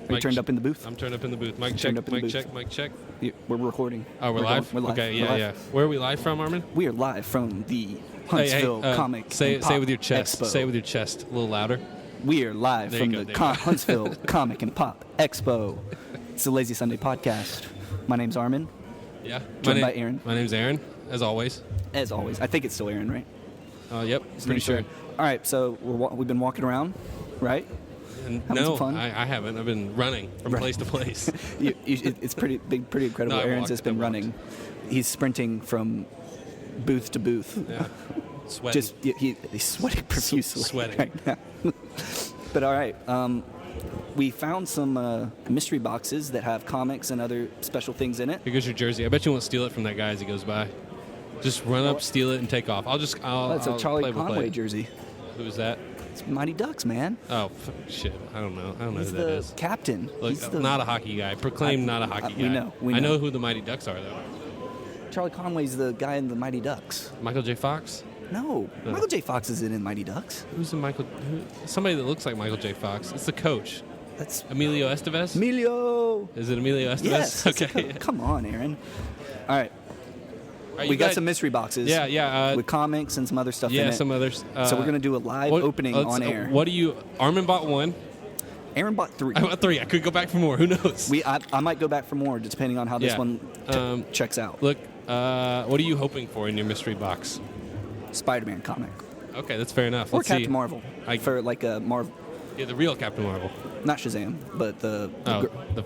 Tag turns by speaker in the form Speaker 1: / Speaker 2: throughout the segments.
Speaker 1: Are you turned up in the booth?
Speaker 2: I'm turned up in the booth. Mic check, mic check, mic check.
Speaker 1: We're recording.
Speaker 2: Oh, we're live?
Speaker 1: We're live.
Speaker 2: Okay,
Speaker 1: We're live.
Speaker 2: yeah. Where are we live from, Armin?
Speaker 1: We are live from the Huntsville Comic
Speaker 2: say
Speaker 1: and Pop
Speaker 2: it with your chest.
Speaker 1: Expo.
Speaker 2: Say it with your chest. A little louder.
Speaker 1: We are live
Speaker 2: There
Speaker 1: from
Speaker 2: you
Speaker 1: the
Speaker 2: go,
Speaker 1: Huntsville Comic and Pop Expo. It's the Lazy Sunday podcast. My name's Armin.
Speaker 2: Yeah.
Speaker 1: Joined by Aaron.
Speaker 2: My name's Aaron, as always.
Speaker 1: As always. I think it's still Aaron, right?
Speaker 2: Yep. Pretty sure.
Speaker 1: All right, so we've been walking around, right? Having some fun?
Speaker 2: I haven't. I've been running from place to place.
Speaker 1: It's pretty incredible.
Speaker 2: No,
Speaker 1: Aaron's just been running. He's sprinting from booth to booth.
Speaker 2: Yeah. Sweating.
Speaker 1: He's sweating profusely
Speaker 2: Sweating.
Speaker 1: right now. But all right, we found some mystery boxes that have comics and other special things in it.
Speaker 2: Here goes your jersey. I bet you won't steal it from that guy as he goes by. Just run up, steal it, and take off. That's
Speaker 1: a Charlie Conway jersey.
Speaker 2: Who's that?
Speaker 1: It's Mighty Ducks, man.
Speaker 2: Oh, shit. I don't know.
Speaker 1: He's
Speaker 2: who that is.
Speaker 1: the captain.
Speaker 2: Look, not a hockey guy. Proclaimed not a hockey guy.
Speaker 1: We know.
Speaker 2: I know who the Mighty Ducks are, though.
Speaker 1: Charlie Conway's the guy in the Mighty Ducks.
Speaker 2: Michael J. Fox?
Speaker 1: No. Michael J. Fox isn't in Mighty Ducks.
Speaker 2: Who's the somebody that looks like Michael J. Fox. It's the coach.
Speaker 1: That's
Speaker 2: Emilio Estevez?
Speaker 1: Emilio!
Speaker 2: Is it Emilio Estevez?
Speaker 1: Yes.
Speaker 2: Okay.
Speaker 1: Come on, Aaron. All right. We got some mystery boxes.
Speaker 2: Yeah.
Speaker 1: With comics and some other stuff in it.
Speaker 2: Yeah, some others.
Speaker 1: So we're going to do a live opening on air.
Speaker 2: Armin bought one.
Speaker 1: Aaron bought 3.
Speaker 2: I bought 3. I could go back for more. Who knows?
Speaker 1: I might go back for more, depending on how this one checks out.
Speaker 2: Look, what are you hoping for in your mystery box?
Speaker 1: Spider-Man comic.
Speaker 2: Okay, that's fair enough.
Speaker 1: Or
Speaker 2: Let's
Speaker 1: Captain
Speaker 2: see.
Speaker 1: Marvel. For like a Marvel.
Speaker 2: Yeah, the real Captain Marvel.
Speaker 1: Not Shazam, but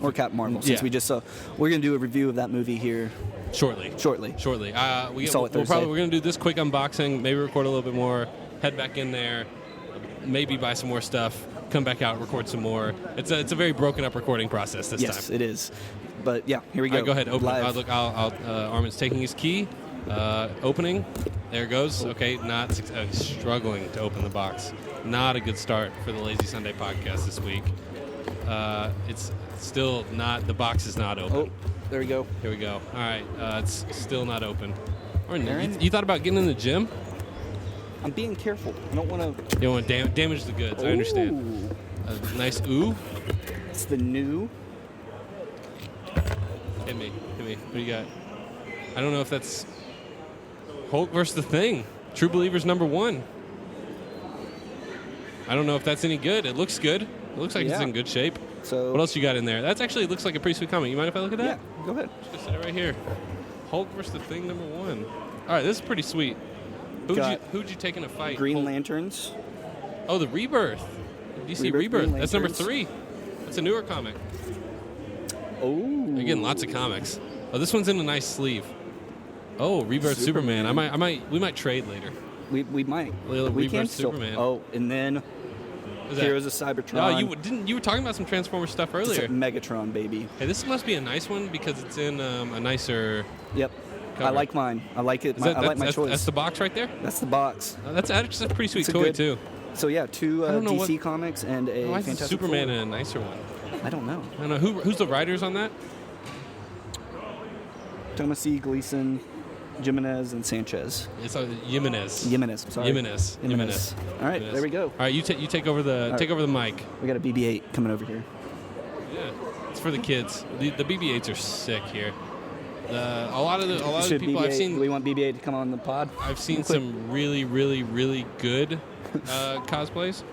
Speaker 1: or Captain Marvel.
Speaker 2: Yeah.
Speaker 1: Since we just saw, we're going to do a review of that movie here
Speaker 2: shortly.
Speaker 1: We saw it Thursday.
Speaker 2: We're going to do this quick unboxing, maybe record a little bit more, head back in there, maybe buy some more stuff, come back out, record some more. It's a very broken up recording process this time.
Speaker 1: Yes, it is. But yeah, here we go.
Speaker 2: All right, go ahead, open it.
Speaker 1: Live.
Speaker 2: Look, Armin's taking his key, opening. There it goes. Okay, struggling to open the box. Not a good start for the Lazy Sunday podcast this week. It's still not. The box is not open.
Speaker 1: Oh, there we go.
Speaker 2: Here we go. All right, it's still not open.
Speaker 1: Aaron?
Speaker 2: You thought about getting in the gym?
Speaker 1: I'm being careful. I don't want to.
Speaker 2: You don't want to damage the goods. I understand. A nice ooh.
Speaker 1: It's the new.
Speaker 2: Hit me. What do you got? I don't know if that's Hulk versus the Thing. True Believers #1. I don't know if that's any good. It looks good. It looks like it's in good shape.
Speaker 1: So
Speaker 2: what else you got in there? That actually looks like a pretty sweet comic. You mind if I look at that?
Speaker 1: Yeah, go ahead.
Speaker 2: Just set it right here. Hulk versus the Thing #1. All right, this is pretty sweet. Who'd you take in a fight?
Speaker 1: Green Lanterns.
Speaker 2: Oh, the Rebirth. DC Rebirth. That's number 3. That's a newer comic.
Speaker 1: Oh.
Speaker 2: You're getting lots of comics. Oh, this one's in a nice sleeve. Oh, Rebirth Superman. We might trade later.
Speaker 1: We might.
Speaker 2: We
Speaker 1: can
Speaker 2: still. Superman.
Speaker 1: Oh, and then Heroes of Cybertron.
Speaker 2: No, you were talking about some Transformers stuff earlier.
Speaker 1: It's Megatron, baby.
Speaker 2: Hey, this must be a nice one because it's in a nicer.
Speaker 1: Yep.
Speaker 2: Cover.
Speaker 1: I like mine. I like it. I like my choice.
Speaker 2: That's the box right there?
Speaker 1: That's the box.
Speaker 2: That's a pretty sweet toy, too.
Speaker 1: So, yeah, 2 DC comics and a
Speaker 2: Why is
Speaker 1: Fantastic
Speaker 2: Superman
Speaker 1: Four.
Speaker 2: in a nicer one?
Speaker 1: I don't know.
Speaker 2: Who's the writers on that?
Speaker 1: Thomas E. Gleason, Jimenez, and Sanchez.
Speaker 2: It's Jimenez.
Speaker 1: Sorry.
Speaker 2: Jimenez.
Speaker 1: All right, there we go.
Speaker 2: All right, you take over the mic.
Speaker 1: We got a BB-8 coming over here.
Speaker 2: Yeah, it's for the kids. The BB-8s are sick here. A lot of the people
Speaker 1: BB-8,
Speaker 2: I've seen.
Speaker 1: Do we want BB-8 to come on the pod?
Speaker 2: I've seen some really, really, really good cosplays.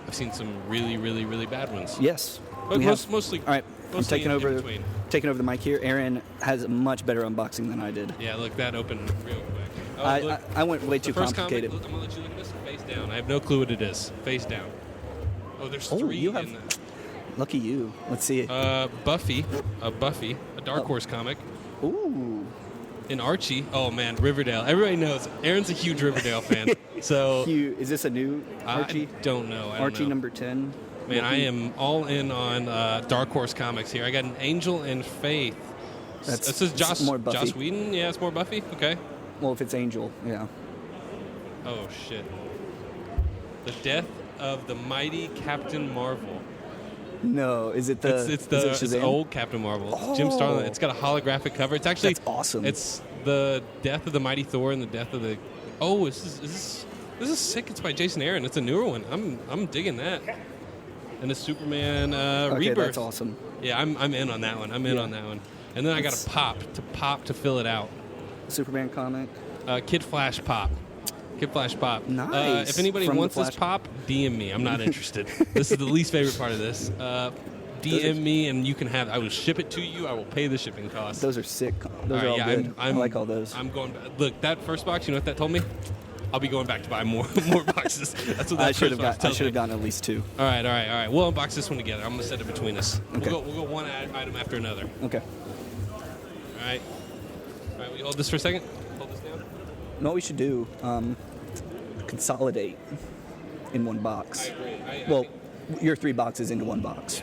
Speaker 2: I've seen some really, really, really bad ones.
Speaker 1: Yes.
Speaker 2: But mostly. All right.
Speaker 1: I'm taking over the mic here. Aaron has a much better unboxing than I did.
Speaker 2: Yeah, look, that opened real quick.
Speaker 1: Oh, I went way too complicated.
Speaker 2: Comic, I'm going to let you look at this face down. I have no clue what it is. Face down. Oh, there's 3 in that.
Speaker 1: Lucky you. Let's see it.
Speaker 2: Buffy, a Dark Horse comic.
Speaker 1: Ooh.
Speaker 2: And Archie. Oh, man, Riverdale. Everybody knows. Aaron's a huge Riverdale fan. So
Speaker 1: Is this a new Archie?
Speaker 2: I don't know.
Speaker 1: Archie number 10.
Speaker 2: Man, I am all in on Dark Horse comics here. I got an Angel and Faith. This is Joss Whedon. Yeah, it's more Buffy. Okay.
Speaker 1: Well, if it's Angel, yeah.
Speaker 2: Oh shit! The death of the mighty Captain Marvel.
Speaker 1: No, is it the?
Speaker 2: It's the old Captain Marvel.
Speaker 1: Oh.
Speaker 2: Jim Starlin. It's got a holographic cover. It's actually
Speaker 1: that's awesome.
Speaker 2: It's the death of the mighty Thor and the death of the. Oh, this is sick. It's by Jason Aaron. It's a newer one. I'm digging that. and a Superman
Speaker 1: Okay,
Speaker 2: Rebirth.
Speaker 1: that's awesome.
Speaker 2: Yeah, I'm in on that one. I'm in on that one. And then I got a pop to fill it out.
Speaker 1: Superman comic.
Speaker 2: Kid Flash pop. Kid Flash pop.
Speaker 1: Nice.
Speaker 2: If anybody
Speaker 1: From the
Speaker 2: wants this
Speaker 1: Flash-
Speaker 2: pop, DM me. I'm not interested. This is the least favorite part of this. DM me and you can have. I will ship it to you. I will pay the shipping cost.
Speaker 1: Those are sick. Those are all
Speaker 2: yeah,
Speaker 1: good. I like all those.
Speaker 2: I'm going. Look, that first box. You know what that told me? I'll be going back to buy more boxes. That's what that
Speaker 1: I should have
Speaker 2: first box tells me.
Speaker 1: gotten at least 2.
Speaker 2: All right. We'll unbox this one together. I'm gonna set it between us.
Speaker 1: Okay.
Speaker 2: We'll go one item after another.
Speaker 1: Okay.
Speaker 2: All right. Will you hold this for a second? Hold this down.
Speaker 1: You know what we should do? Consolidate in one box.
Speaker 2: I agree.
Speaker 1: Well, your 3 boxes into one box.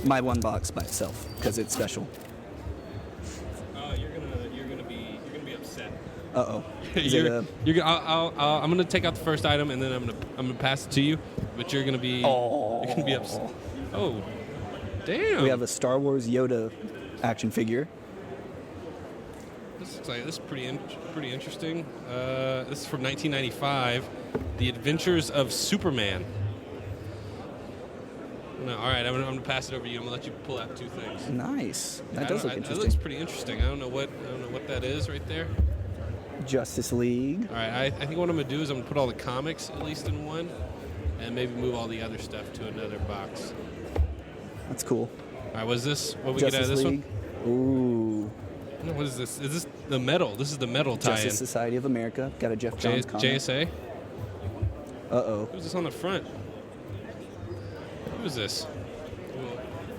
Speaker 1: My 1 box by itself because it's special.
Speaker 2: You're gonna be upset.
Speaker 1: Uh-oh.
Speaker 2: I'm gonna take out the first item and then I'm gonna pass it to you, but you're gonna be upset. Oh, damn!
Speaker 1: We have a Star Wars Yoda action figure.
Speaker 2: This looks like this is pretty interesting. This is from 1995, The Adventures of Superman. No, all right, I'm gonna pass it over to you. I'm gonna let you pull out 2 things.
Speaker 1: Nice. That does look
Speaker 2: That
Speaker 1: interesting.
Speaker 2: looks pretty interesting. I don't know what that is right there.
Speaker 1: Justice League.
Speaker 2: All right, I think what I'm gonna do is I'm gonna put all the comics at least in one, and maybe move all the other stuff to another box.
Speaker 1: That's cool.
Speaker 2: All right, what is this? What we
Speaker 1: Justice
Speaker 2: get out of this
Speaker 1: League. Ooh.
Speaker 2: one? What is this? Is this the metal? This is the metal tie-in.
Speaker 1: Justice Society of America. Got a Jeff Johns comic.
Speaker 2: JSA.
Speaker 1: Uh-oh.
Speaker 2: Who's this on the front? Who is this?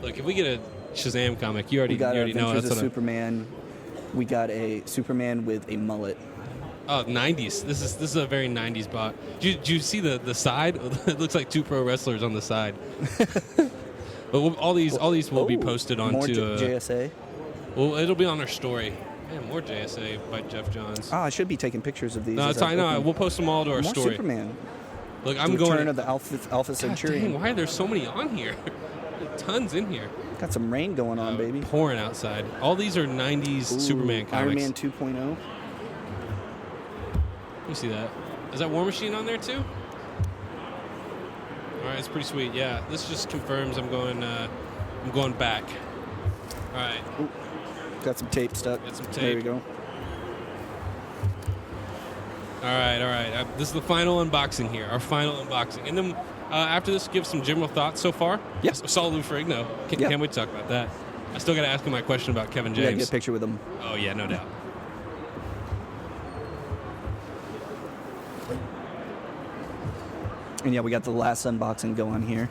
Speaker 2: Look, if we get a Shazam comic, you already
Speaker 1: We got
Speaker 2: know.
Speaker 1: Adventures
Speaker 2: That's
Speaker 1: of
Speaker 2: what
Speaker 1: Superman. We got a Superman with a mullet.
Speaker 2: Oh, 90s. This is a very 90s bot. Did you see the side? It looks like 2 pro wrestlers on the side. But all these will be posted
Speaker 1: more
Speaker 2: onto
Speaker 1: JSA.
Speaker 2: Well, it'll be on our story. Man, more JSA by Jeff Johns.
Speaker 1: I should be taking pictures of these.
Speaker 2: No, it's fine. No, we'll post them all to our
Speaker 1: more
Speaker 2: story.
Speaker 1: Superman.
Speaker 2: Look,
Speaker 1: The
Speaker 2: I'm
Speaker 1: Return
Speaker 2: going.
Speaker 1: of the Alpha
Speaker 2: God
Speaker 1: Centurion.
Speaker 2: dang, why are there so many on here? Tons in here.
Speaker 1: Got some rain going on, baby.
Speaker 2: Pouring outside. All these are 90s
Speaker 1: Ooh,
Speaker 2: Superman comics.
Speaker 1: Iron Man 2.0.
Speaker 2: Let me see that. Is that War Machine on there too? All right, it's pretty sweet. Yeah, this just confirms I'm going back. All right.
Speaker 1: Ooh, got some tape stuck.
Speaker 2: Got some
Speaker 1: There
Speaker 2: tape.
Speaker 1: we go.
Speaker 2: All right. This is the final unboxing here. Our final unboxing, and then after this, give some general thoughts so far.
Speaker 1: Yes.
Speaker 2: Saul Lou Ferrigno.
Speaker 1: Yeah.
Speaker 2: Can't wait to talk about that. I still got to ask him my question about Kevin
Speaker 1: We gotta
Speaker 2: James.
Speaker 1: get a picture with him.
Speaker 2: Oh yeah, no doubt.
Speaker 1: And yeah, we got the last unboxing going here.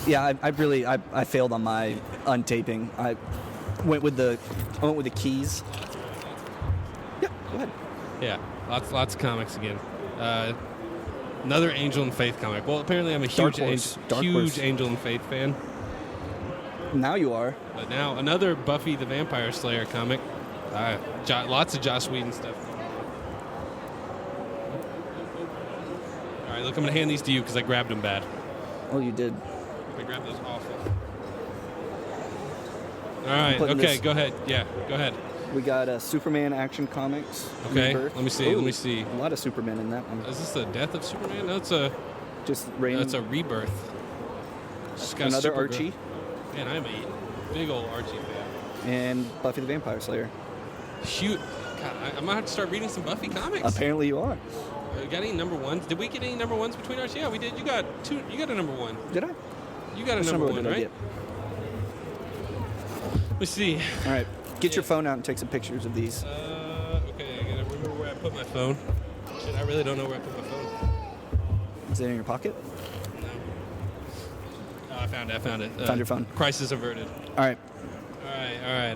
Speaker 1: Yeah, I failed on my untaping. I went with the keys. Yeah, go ahead.
Speaker 2: Yeah, lots of comics again. Another Angel and Faith comic. Well, apparently I'm a
Speaker 1: Dark
Speaker 2: huge
Speaker 1: Horse.
Speaker 2: Angel and Faith fan.
Speaker 1: Now you are.
Speaker 2: But now another Buffy the Vampire Slayer comic. Lots of Joss Whedon stuff. All right, look, I'm gonna hand these to you because I grabbed them bad.
Speaker 1: Oh, you did.
Speaker 2: I grabbed those awful. All right,
Speaker 1: putting
Speaker 2: okay,
Speaker 1: this-
Speaker 2: go ahead. Yeah, go ahead.
Speaker 1: We got Superman Action Comics.
Speaker 2: Okay,
Speaker 1: Rebirth.
Speaker 2: let me see,
Speaker 1: Ooh,
Speaker 2: let me see.
Speaker 1: A lot of Superman in that one.
Speaker 2: Is this the Death of Superman? No, it's
Speaker 1: Just random.
Speaker 2: a Rebirth. It's got
Speaker 1: Another
Speaker 2: Supergirl.
Speaker 1: Archie
Speaker 2: Man, I'm a big old Archie fan.
Speaker 1: and Buffy the Vampire Slayer.
Speaker 2: Shoot. God, I might have to start reading some Buffy comics.
Speaker 1: Apparently you are.
Speaker 2: Got any number ones? Did we get any number ones between ours? Yeah, we did. You got 2. You got a number 1.
Speaker 1: Did I?
Speaker 2: You got a
Speaker 1: Which
Speaker 2: number
Speaker 1: number
Speaker 2: 1,
Speaker 1: did I
Speaker 2: right?
Speaker 1: get?
Speaker 2: Let's see.
Speaker 1: All right. Get your
Speaker 2: Yeah.
Speaker 1: phone out and take some pictures of these.
Speaker 2: Okay, I gotta remember where I put my phone. Shit, I really don't know where I put my phone.
Speaker 1: Is it in your pocket?
Speaker 2: No. Oh, I found it.
Speaker 1: Found your phone.
Speaker 2: Crisis averted.
Speaker 1: All right.
Speaker 2: All right.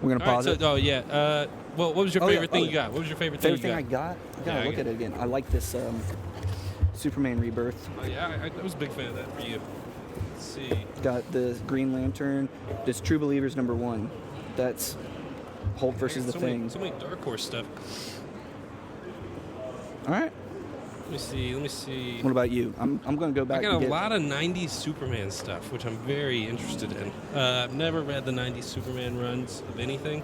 Speaker 1: We're going to
Speaker 2: All
Speaker 1: pause
Speaker 2: right,
Speaker 1: it.
Speaker 2: well, what was your
Speaker 1: Oh, yeah.
Speaker 2: favorite thing
Speaker 1: Oh,
Speaker 2: you got? What was your favorite
Speaker 1: Favorite
Speaker 2: thing
Speaker 1: thing
Speaker 2: you
Speaker 1: I
Speaker 2: got?
Speaker 1: got? I gotta
Speaker 2: Yeah,
Speaker 1: look at it again. I like this Superman Rebirth.
Speaker 2: Oh, yeah, I was a big fan of that for you. Let's see.
Speaker 1: Got the Green Lantern. This True Believers #1. That's Hulk versus the
Speaker 2: so
Speaker 1: Thing.
Speaker 2: so many Dark Horse stuff.
Speaker 1: All right.
Speaker 2: Let me see.
Speaker 1: What about you? I'm going to go back
Speaker 2: I got
Speaker 1: and
Speaker 2: a
Speaker 1: get
Speaker 2: lot of 90s Superman stuff, which I'm very interested in. I've never read the 90s Superman runs of anything.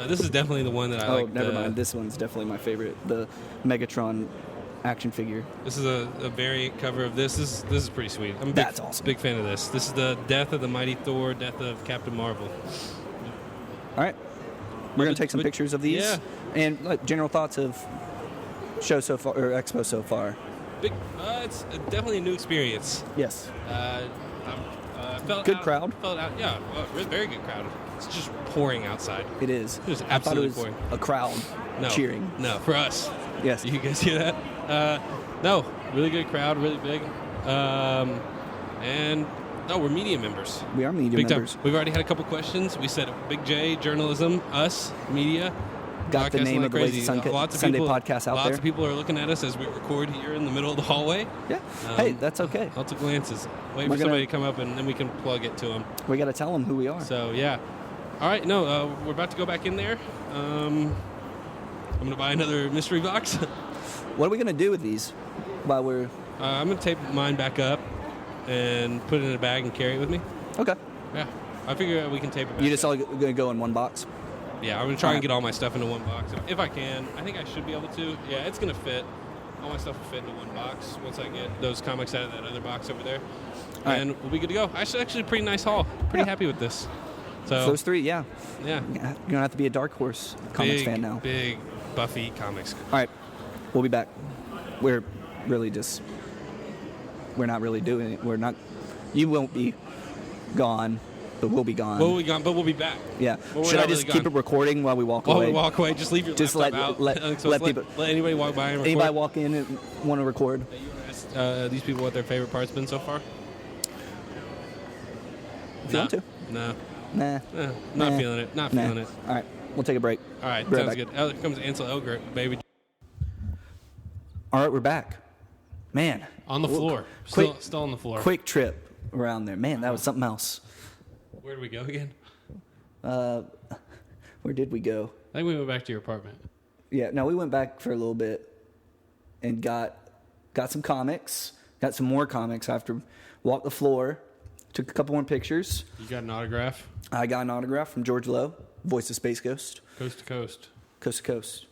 Speaker 2: This is definitely the one that I like.
Speaker 1: never mind. This one's definitely my favorite. The Megatron action figure.
Speaker 2: This is a variant cover of this. This is pretty sweet. I'm a
Speaker 1: That's awesome.
Speaker 2: Big fan of this. This is the Death of the Mighty Thor, Death of Captain Marvel.
Speaker 1: All right. We're going to take some pictures of these.
Speaker 2: Yeah.
Speaker 1: And general thoughts of show so far, or Expo so far.
Speaker 2: It's definitely a new experience.
Speaker 1: Yes.
Speaker 2: Felt
Speaker 1: Good
Speaker 2: out,
Speaker 1: crowd.
Speaker 2: Felt out, yeah. Very good crowd. It's just pouring outside.
Speaker 1: It is.
Speaker 2: It was
Speaker 1: I
Speaker 2: absolutely
Speaker 1: thought it was
Speaker 2: pouring.
Speaker 1: a crowd cheering.
Speaker 2: No, for us.
Speaker 1: Yes.
Speaker 2: You guys hear that? No, really good crowd, really big. And no, we're media members.
Speaker 1: We are media
Speaker 2: Big
Speaker 1: members.
Speaker 2: time. We've already had a couple questions. We said Big J, journalism, us, media.
Speaker 1: Got the
Speaker 2: Podcasting
Speaker 1: name
Speaker 2: like
Speaker 1: of the
Speaker 2: crazy.
Speaker 1: Lazy Sunday
Speaker 2: people,
Speaker 1: podcast out there.
Speaker 2: Lots of people are looking at us as we record here in the middle of the hallway.
Speaker 1: Yeah. Hey, that's okay.
Speaker 2: Lots of glances. Wait
Speaker 1: We're
Speaker 2: for somebody to come up and then we can plug it to them.
Speaker 1: We got to tell them who we are.
Speaker 2: So, yeah. All right, no, we're about to go back in there. I'm going to buy another mystery box.
Speaker 1: What are we going to do with these while we're...
Speaker 2: I'm going to tape mine back up and put it in a bag and carry it with me.
Speaker 1: Okay.
Speaker 2: Yeah. I figure we can tape it back
Speaker 1: You just
Speaker 2: up.
Speaker 1: all going to go in one box?
Speaker 2: Yeah, I'm going to try and get all my stuff into one box. If I can. I think I should be able to. Yeah, it's going to fit. All my stuff will fit into one box once I get those comics out of that other box over there.
Speaker 1: All
Speaker 2: and we'll be good to go. Actually, a pretty nice haul. Pretty happy with this. So
Speaker 1: those three, yeah.
Speaker 2: Yeah.
Speaker 1: You're going to have to be a Dark Horse Comics fan now.
Speaker 2: Big Buffy comics.
Speaker 1: All right. We'll be back. We're really just... We're not really doing it. We're not... You won't be gone, but we'll be gone.
Speaker 2: We'll be gone, but we'll be back.
Speaker 1: Yeah.
Speaker 2: Well,
Speaker 1: Should I just keep it recording while we walk away?
Speaker 2: While we walk away, just leave your
Speaker 1: Just
Speaker 2: laptop
Speaker 1: let
Speaker 2: out.
Speaker 1: people...
Speaker 2: Let anybody walk by and record.
Speaker 1: Anybody walk in and want to record?
Speaker 2: You asked these people what their favorite part's been so far?
Speaker 1: If you want to.
Speaker 2: No.
Speaker 1: Nah.
Speaker 2: Not feeling it. Not feeling it.
Speaker 1: All right. We'll take a break.
Speaker 2: All right.
Speaker 1: Be right
Speaker 2: Sounds
Speaker 1: back.
Speaker 2: good. Here comes Ansel Elgort, baby.
Speaker 1: All right, we're back. Man.
Speaker 2: On the floor.
Speaker 1: Quick-
Speaker 2: Still on the floor.
Speaker 1: Quick trip around there. Man, that was something else.
Speaker 2: Where did we go again?
Speaker 1: Where did we go?
Speaker 2: I think we went back to your apartment.
Speaker 1: Yeah, no, we went back for a little bit and got some comics, got some more comics after walked the floor, took a couple more pictures.
Speaker 2: You got an autograph?
Speaker 1: I got an autograph from George Lowe, voice of Space Ghost,
Speaker 2: Coast to coast.
Speaker 1: coast to coast.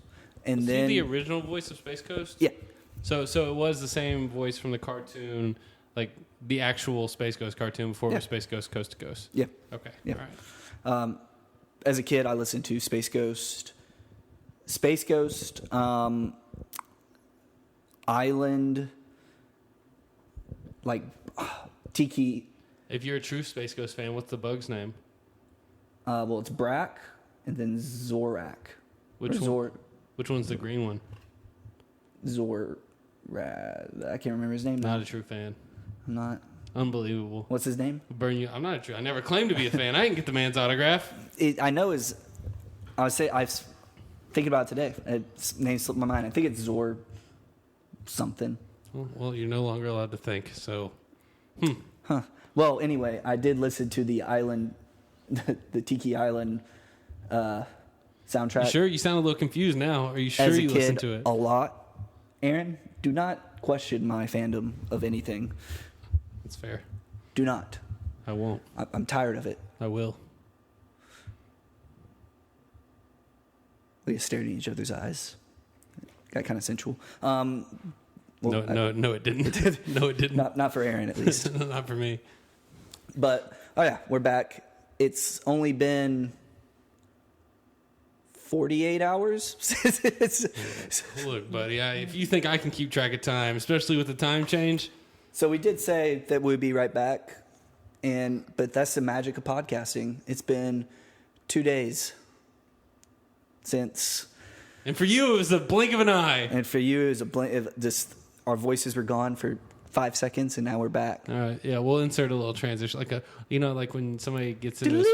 Speaker 1: And
Speaker 2: Was
Speaker 1: then
Speaker 2: he the original voice of Space Coast?
Speaker 1: yeah,
Speaker 2: So it was the same voice from the cartoon, like the actual Space Ghost cartoon before it was Space Ghost Coast to Coast.
Speaker 1: yeah.
Speaker 2: Okay.
Speaker 1: Yeah.
Speaker 2: All right.
Speaker 1: As a kid, I listened to Space Ghost, Island, like Tiki.
Speaker 2: If you're a true Space Ghost fan, what's the bug's name?
Speaker 1: Well, it's Brack and then Zorak.
Speaker 2: Which
Speaker 1: Or
Speaker 2: one? Which one's the green one?
Speaker 1: Zorad. I can't remember his name.
Speaker 2: Not a true fan.
Speaker 1: I'm not.
Speaker 2: Unbelievable.
Speaker 1: What's his name?
Speaker 2: Burn you. I'm not a true. I never claimed to be a fan. I didn't get the man's autograph.
Speaker 1: I know his. I was thinking about it today. Its name slipped my mind. I think it's Zor something.
Speaker 2: Well, you're no longer allowed to think. So,
Speaker 1: Huh. Well, anyway, I did listen to the Island, the Tiki Island soundtrack.
Speaker 2: you sure? You sound a little confused now. Are you sure
Speaker 1: as a
Speaker 2: you
Speaker 1: kid,
Speaker 2: listened to it?
Speaker 1: a lot. Aaron, do not question my fandom of anything.
Speaker 2: That's fair.
Speaker 1: Do not.
Speaker 2: I won't.
Speaker 1: I'm tired of it.
Speaker 2: I will.
Speaker 1: We just stared in each other's eyes. Got kind of sensual.
Speaker 2: No, it didn't. No, it didn't.
Speaker 1: Not for Aaron, at least.
Speaker 2: Not for me.
Speaker 1: But, oh yeah, we're back. It's only been 48 hours.
Speaker 2: Look, buddy, if you think I can keep track of time, especially with the time change.
Speaker 1: So we did say that we'd be right back, but that's the magic of podcasting. It's been 2 days since...
Speaker 2: And for you, it was a blink of an eye.
Speaker 1: And for you, it was a blink. Just our voices were gone for 5 seconds, and now we're back.
Speaker 2: All right, yeah, we'll insert a little transition, like like when somebody gets into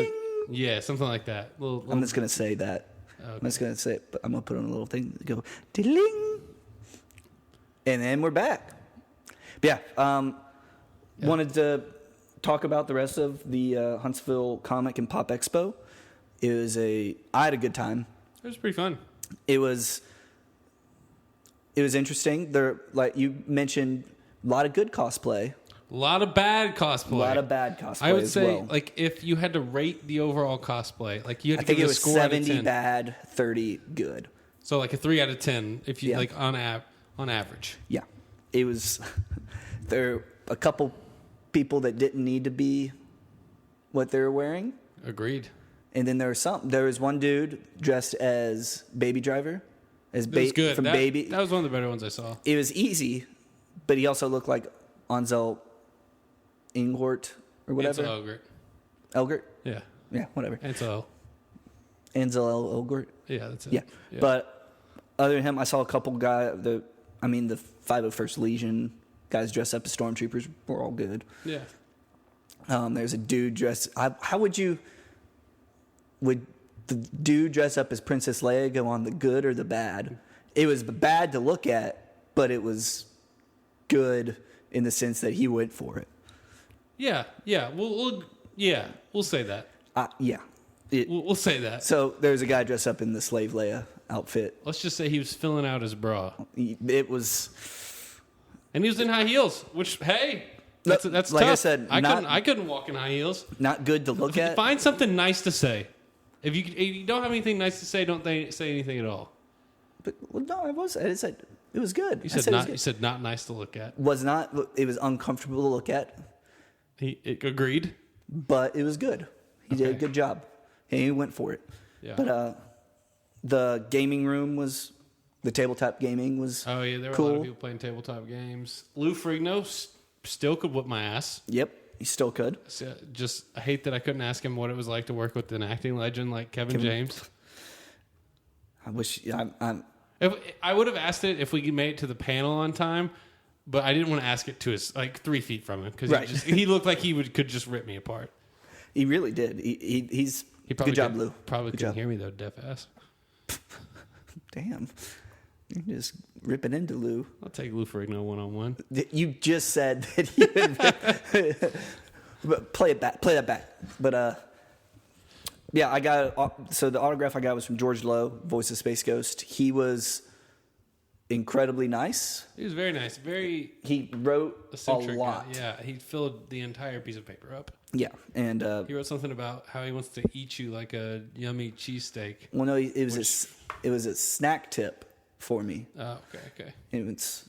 Speaker 2: yeah, something like that.
Speaker 1: I'm just gonna say that.
Speaker 2: Okay.
Speaker 1: I'm just gonna say it, but I'm gonna put on a little thing to go ding, and then we're back. But yeah, wanted to talk about the rest of the Huntsville Comic and Pop Expo. I had a good time.
Speaker 2: It was pretty fun.
Speaker 1: It was interesting. There, like you mentioned, a lot of good cosplay.
Speaker 2: A lot of bad cosplay.
Speaker 1: A lot of bad cosplay.
Speaker 2: I would
Speaker 1: as
Speaker 2: say,
Speaker 1: well.
Speaker 2: like, if you had to rate the overall cosplay, like you had to
Speaker 1: I think
Speaker 2: give
Speaker 1: it
Speaker 2: a
Speaker 1: was
Speaker 2: score out of
Speaker 1: 70
Speaker 2: 10.
Speaker 1: bad, 30 good.
Speaker 2: So like a 3 out of 10, if you
Speaker 1: Yeah.
Speaker 2: like on app. on average.
Speaker 1: Yeah. It was, there are a couple people that didn't need to be what they were wearing.
Speaker 2: Agreed.
Speaker 1: And then there was one dude dressed as Baby Driver.
Speaker 2: It was good.
Speaker 1: From Baby.
Speaker 2: That was one of the better ones I saw.
Speaker 1: It was easy, but he also looked like Ansel Elgort or whatever.
Speaker 2: Ansel Elgort.
Speaker 1: Elgort?
Speaker 2: Yeah.
Speaker 1: Yeah, whatever.
Speaker 2: Ansel
Speaker 1: Elgort?
Speaker 2: Yeah, that's it.
Speaker 1: Yeah. But other than him, I saw a couple guys, the 501st Legion guys dressed up as stormtroopers were all good.
Speaker 2: Yeah.
Speaker 1: There's a dude dressed... How would the dude dress up as Princess Leia go on the good or the bad? It was bad to look at, but it was good in the sense that he went for it.
Speaker 2: Yeah. We'll say that.
Speaker 1: Yeah.
Speaker 2: We'll say that.
Speaker 1: So there's a guy dressed up in the Slave Leia outfit.
Speaker 2: Let's just say he was filling out his bra.
Speaker 1: It was...
Speaker 2: And he was in high heels, which, hey... That's
Speaker 1: like
Speaker 2: tough.
Speaker 1: I said,
Speaker 2: I couldn't walk in high heels.
Speaker 1: Not good to look at.
Speaker 2: Find something nice to say. If you don't have anything nice to say, don't say anything at all.
Speaker 1: But no, I said it was good.
Speaker 2: You said not. You said not nice to look at.
Speaker 1: It was uncomfortable to look at.
Speaker 2: He agreed,
Speaker 1: but it was good. He did a good job. And he went for it.
Speaker 2: Yeah.
Speaker 1: But the gaming room was the tabletop gaming was.
Speaker 2: Oh yeah, there were
Speaker 1: cool.
Speaker 2: a lot of people playing tabletop games. Lou Ferrigno still could whip my ass.
Speaker 1: Yep, he still could.
Speaker 2: So I hate that I couldn't ask him what it was like to work with an acting legend like Kevin James.
Speaker 1: I wish
Speaker 2: If I would have asked it if we made it to the panel on time, but I didn't want to ask it to his 3 feet from him because he looked like he could just rip me apart.
Speaker 1: He really did. He's good job, Lou.
Speaker 2: Probably couldn't hear me though, deaf ass.
Speaker 1: Damn. You're just ripping into Lou.
Speaker 2: I'll take Lou Ferrigno one-on-one.
Speaker 1: You just said that you would but play that back. But yeah, I got so the autograph I got was from George Lowe, voice of Space Ghost. He was incredibly nice.
Speaker 2: He was very nice.
Speaker 1: He wrote a lot.
Speaker 2: Yeah, he filled the entire piece of paper up.
Speaker 1: Yeah, and
Speaker 2: he wrote something about how he wants to eat you like a yummy cheesesteak.
Speaker 1: Well, no, it was a snack tip for me.
Speaker 2: Oh, okay.
Speaker 1: It's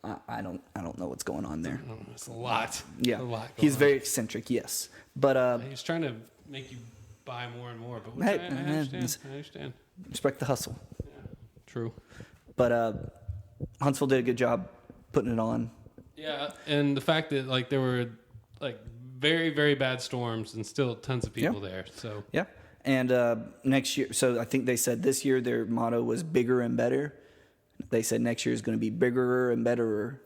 Speaker 1: I don't know what's going on there.
Speaker 2: It's a lot.
Speaker 1: Yeah,
Speaker 2: a lot.
Speaker 1: He's very eccentric. Yes, but
Speaker 2: he's trying to make you buy more and more. But
Speaker 1: hey,
Speaker 2: I understand.
Speaker 1: Respect the hustle.
Speaker 2: Yeah, true.
Speaker 1: But Huntsville did a good job putting it on.
Speaker 2: Yeah, and the fact that there were very, very bad storms and still tons of people there. So
Speaker 1: yeah, and next year. So I think they said this year their motto was bigger and better. They said next year is going to be bigger and betterer.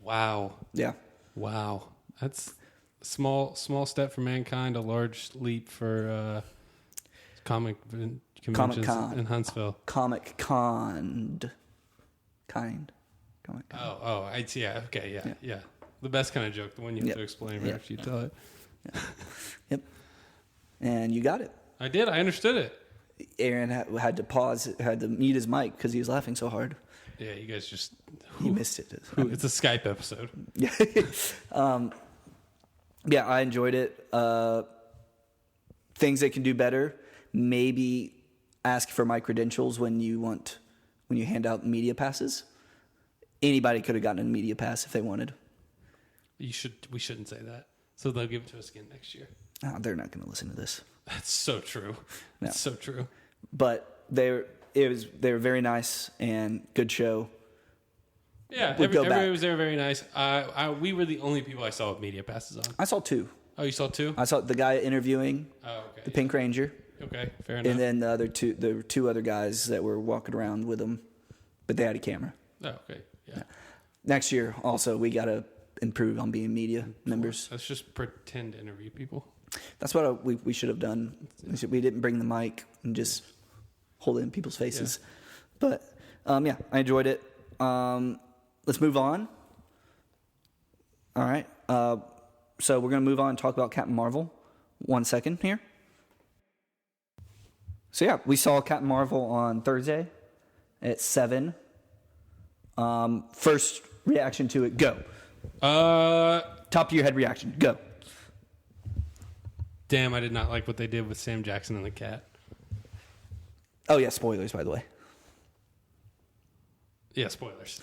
Speaker 2: Wow.
Speaker 1: Yeah.
Speaker 2: Wow. That's a small step for mankind, a large leap for comic conventions in Huntsville.
Speaker 1: Comic Con.
Speaker 2: Oh, yeah. Okay, yeah. The best kind of joke, the one you have to explain right after you tell it.
Speaker 1: Yeah. Yep. And you got it.
Speaker 2: I did. I understood it.
Speaker 1: Aaron had to mute his mic because he was laughing so hard.
Speaker 2: Yeah, you guys just...
Speaker 1: He missed it.
Speaker 2: It's a Skype episode.
Speaker 1: Yeah. Yeah, I enjoyed it. Things they can do better. Maybe ask for my credentials when you hand out media passes. Anybody could have gotten a media pass if they wanted.
Speaker 2: We shouldn't say that. So they'll give it to us again next year.
Speaker 1: Oh, they're not going to listen to this.
Speaker 2: That's so true. That's so true.
Speaker 1: But they were very nice and good show.
Speaker 2: Yeah, everybody was there very nice. We were the only people I saw with media passes on.
Speaker 1: I saw two.
Speaker 2: Oh, you saw two?
Speaker 1: I saw the guy interviewing the Pink Ranger.
Speaker 2: Okay, fair enough.
Speaker 1: And then there were two other guys that were walking around with him, but they had a camera.
Speaker 2: Oh, okay, yeah.
Speaker 1: Next year, also, we got to improve on being media members.
Speaker 2: Let's just pretend to interview people.
Speaker 1: That's what we should have done. We didn't bring the mic and just hold it in people's faces. Yeah. But, yeah, I enjoyed it. Let's move on. All right. So we're going to move on and talk about Captain Marvel. 1 second here. So, yeah, we saw Captain Marvel on Thursday at 7. First reaction to it, go. Top of your head reaction, go.
Speaker 2: Damn, I did not like what they did with Sam Jackson and the cat.
Speaker 1: Oh, yeah, spoilers, by the way.
Speaker 2: Yeah, spoilers.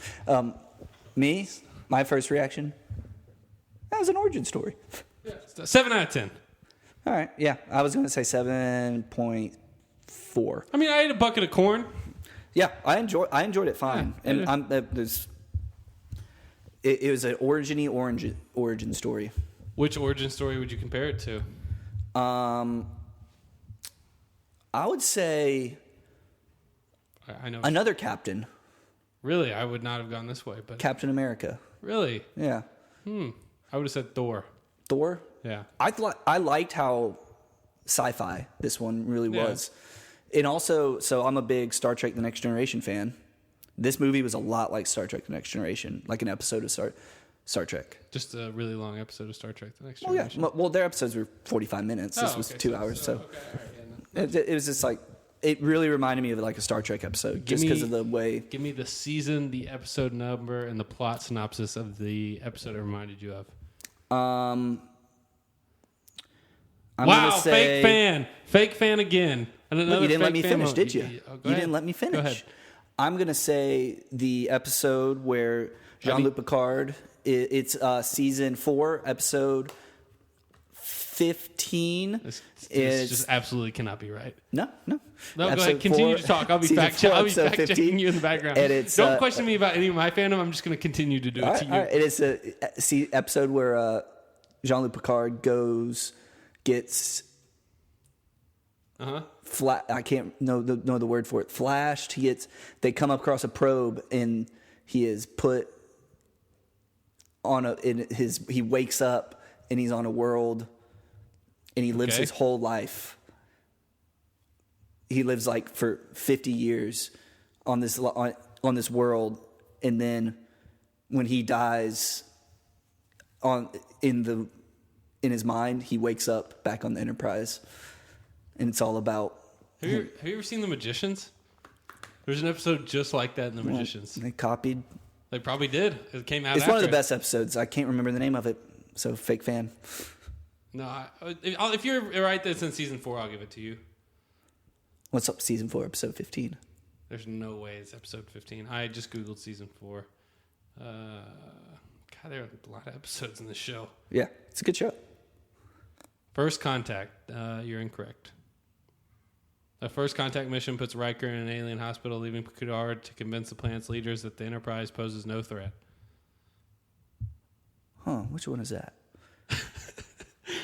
Speaker 1: My first reaction, that was an origin story.
Speaker 2: Yeah, 7 out of 10.
Speaker 1: All right, yeah. I was going to say 7.4.
Speaker 2: I mean, I ate a bucket of corn.
Speaker 1: Yeah, I enjoyed it fine.
Speaker 2: Yeah.
Speaker 1: And it was an origin story.
Speaker 2: Which origin story would you compare it to?
Speaker 1: I would say
Speaker 2: I know.
Speaker 1: another captain.
Speaker 2: Really? I would not have gone this way, but
Speaker 1: Captain America.
Speaker 2: really?
Speaker 1: Yeah.
Speaker 2: I would have said Thor.
Speaker 1: Thor?
Speaker 2: Yeah.
Speaker 1: I liked how sci-fi this one really was. And also, so I'm a big Star Trek The Next Generation fan. This movie was a lot like Star Trek The Next Generation, like an episode of Star Trek.
Speaker 2: Just a really long episode of Star Trek The Next
Speaker 1: Well, yeah.
Speaker 2: Generation.
Speaker 1: Well, their episodes were 45 minutes. This was 2 hours. So
Speaker 2: okay, all right, yeah,
Speaker 1: it was just like, it really reminded me of like a Star Trek episode just because of the way.
Speaker 2: Give me the season, the episode number, and the plot synopsis of the episode it reminded you of.
Speaker 1: I'm
Speaker 2: wow,
Speaker 1: gonna say,
Speaker 2: fake fan again. And
Speaker 1: you
Speaker 2: another
Speaker 1: didn't let me
Speaker 2: fake fan
Speaker 1: finish,
Speaker 2: moment.
Speaker 1: did you?
Speaker 2: Go
Speaker 1: You
Speaker 2: ahead.
Speaker 1: didn't let me
Speaker 2: Go
Speaker 1: finish.
Speaker 2: ahead.
Speaker 1: I'm going to say the episode where Jean-Luc Picard, it's season 4, episode 15.
Speaker 2: This
Speaker 1: It's
Speaker 2: just absolutely cannot be right.
Speaker 1: No.
Speaker 2: No, go
Speaker 1: Episode
Speaker 2: add. Continue
Speaker 1: 4,
Speaker 2: to talk. I'll be
Speaker 1: season
Speaker 2: fact
Speaker 1: 4,
Speaker 2: I'll be
Speaker 1: episode
Speaker 2: fact
Speaker 1: 15.
Speaker 2: checking you in the background.
Speaker 1: And it's,
Speaker 2: Don't question me about any of my fandom. I'm just going to continue to do it to you.
Speaker 1: All right. It is a episode where Jean-Luc Picard gets I can't know the word for it. Flashed. They come across a probe and he is put on he wakes up and he's on a world and he lives his whole life. He lives like for 50 years on this world, and then when he dies in his mind, he wakes up back on the Enterprise. And it's all about.
Speaker 2: Have you ever seen The Magicians? There's an episode just like that in The Magicians.
Speaker 1: They copied.
Speaker 2: They probably did. It came out.
Speaker 1: It's
Speaker 2: after
Speaker 1: one of the
Speaker 2: it.
Speaker 1: best episodes. I can't remember the name of it. So fake fan.
Speaker 2: No, if you're right that it's in season 4, I'll give it to you.
Speaker 1: What's up? Season 4, episode 15.
Speaker 2: There's no way it's episode 15. I just googled season 4. God, there are a lot of episodes in this show.
Speaker 1: Yeah, it's a good show.
Speaker 2: First Contact. You're incorrect. A First Contact mission puts Riker in an alien hospital, leaving Picard to convince the planet's leaders that the Enterprise poses no threat.
Speaker 1: Huh? Which one is that?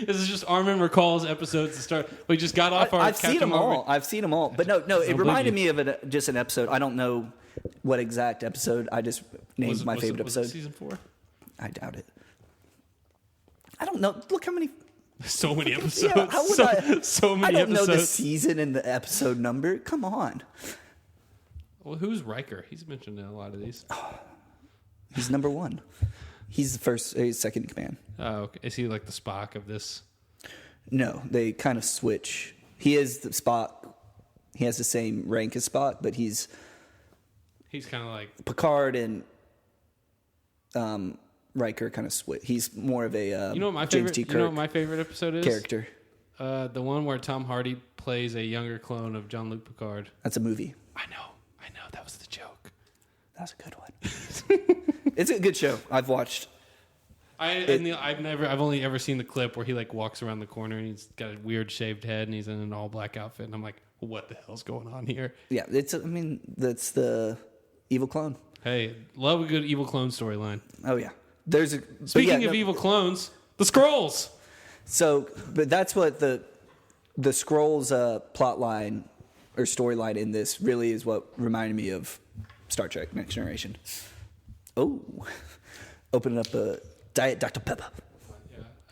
Speaker 2: This is just Armin recalls episodes to start. We just got off our.
Speaker 1: I've seen them all.
Speaker 2: Marvel.
Speaker 1: I've seen them all. But no. It reminded me of just an episode. I don't know what exact episode. I just named my favorite episode.
Speaker 2: Was it season 4?
Speaker 1: I doubt it. I don't know. Look how many.
Speaker 2: So many episodes.
Speaker 1: Yeah, how would I?
Speaker 2: So many
Speaker 1: I don't know the
Speaker 2: episodes.
Speaker 1: season and the episode number. Come on.
Speaker 2: Well, who's Riker? He's mentioned in a lot of these.
Speaker 1: He's number 1. He's he's second in command.
Speaker 2: Oh, okay. Is he like the Spock of this?
Speaker 1: No, they kind of switch. He is the Spock. He has the same rank as Spock, but he's
Speaker 2: kind of like
Speaker 1: Picard and Riker kind of switch. He's more of a
Speaker 2: you know what my
Speaker 1: James
Speaker 2: favorite.
Speaker 1: T. Kirk
Speaker 2: You know what my favorite episode is?
Speaker 1: character.
Speaker 2: The one where Tom Hardy plays a younger clone of Jean-Luc Picard.
Speaker 1: That's a movie.
Speaker 2: I know. That was the joke.
Speaker 1: That's a good one. It's a good show. I've watched.
Speaker 2: I've only ever seen the clip where he like walks around the corner and he's got a weird shaved head and he's in an all black outfit and I'm like, what the hell's going on here?
Speaker 1: Yeah, that's the evil clone.
Speaker 2: Hey, love a good evil clone storyline.
Speaker 1: Oh yeah.
Speaker 2: Speaking of evil clones, the Skrulls.
Speaker 1: So, but that's what the Skrulls plot line or storyline in this really is what reminded me of Star Trek Next Generation. Oh, opening up a Diet Dr. Pepper.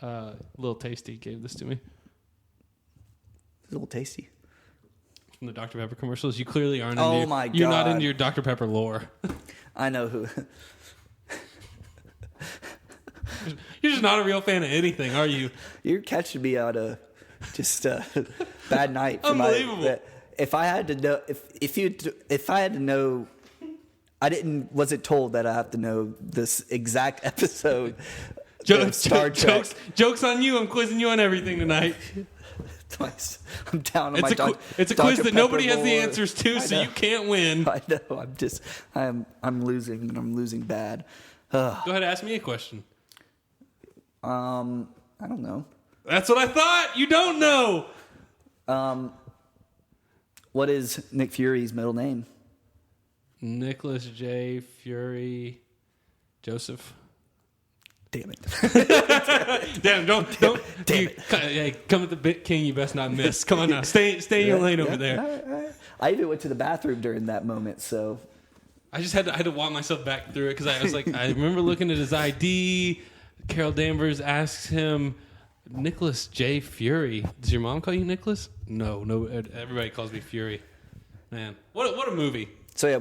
Speaker 2: Yeah, Little Tasty gave this to me.
Speaker 1: It's a little tasty.
Speaker 2: From the Dr. Pepper commercials. You clearly aren't.
Speaker 1: Oh my God!
Speaker 2: You're not into your Dr. Pepper lore.
Speaker 1: I know who.
Speaker 2: You're just not a real fan of anything, are you?
Speaker 1: You're catching me on a just bad night. For
Speaker 2: Unbelievable.
Speaker 1: If I had to know, if I had to know, wasn't told that I have to know this exact episode. Star Trek.
Speaker 2: Jokes on you. I'm quizzing you on everything tonight.
Speaker 1: Twice. I'm down on my
Speaker 2: It's a
Speaker 1: Dr.
Speaker 2: quiz that
Speaker 1: Pepper
Speaker 2: nobody has the
Speaker 1: bowl.
Speaker 2: answers to, so you can't win.
Speaker 1: I know. I'm losing, and I'm losing bad.
Speaker 2: Go ahead, ask me a question.
Speaker 1: I don't know.
Speaker 2: That's what I thought. You don't know.
Speaker 1: What is Nick Fury's middle name?
Speaker 2: Nicholas J. Fury Joseph.
Speaker 1: Damn it.
Speaker 2: Damn, don't.
Speaker 1: Damn
Speaker 2: you, hey, come at the Bit King, you best not miss. Come on now. Stay in your lane over there.
Speaker 1: I even went to the bathroom during that moment, so.
Speaker 2: I just had to walk myself back through it because I was like, I remember looking at his ID. Carol Danvers asks him, Nicholas J. Fury. Does your mom call you Nicholas? No. Everybody calls me Fury. Man, what a movie.
Speaker 1: So yeah,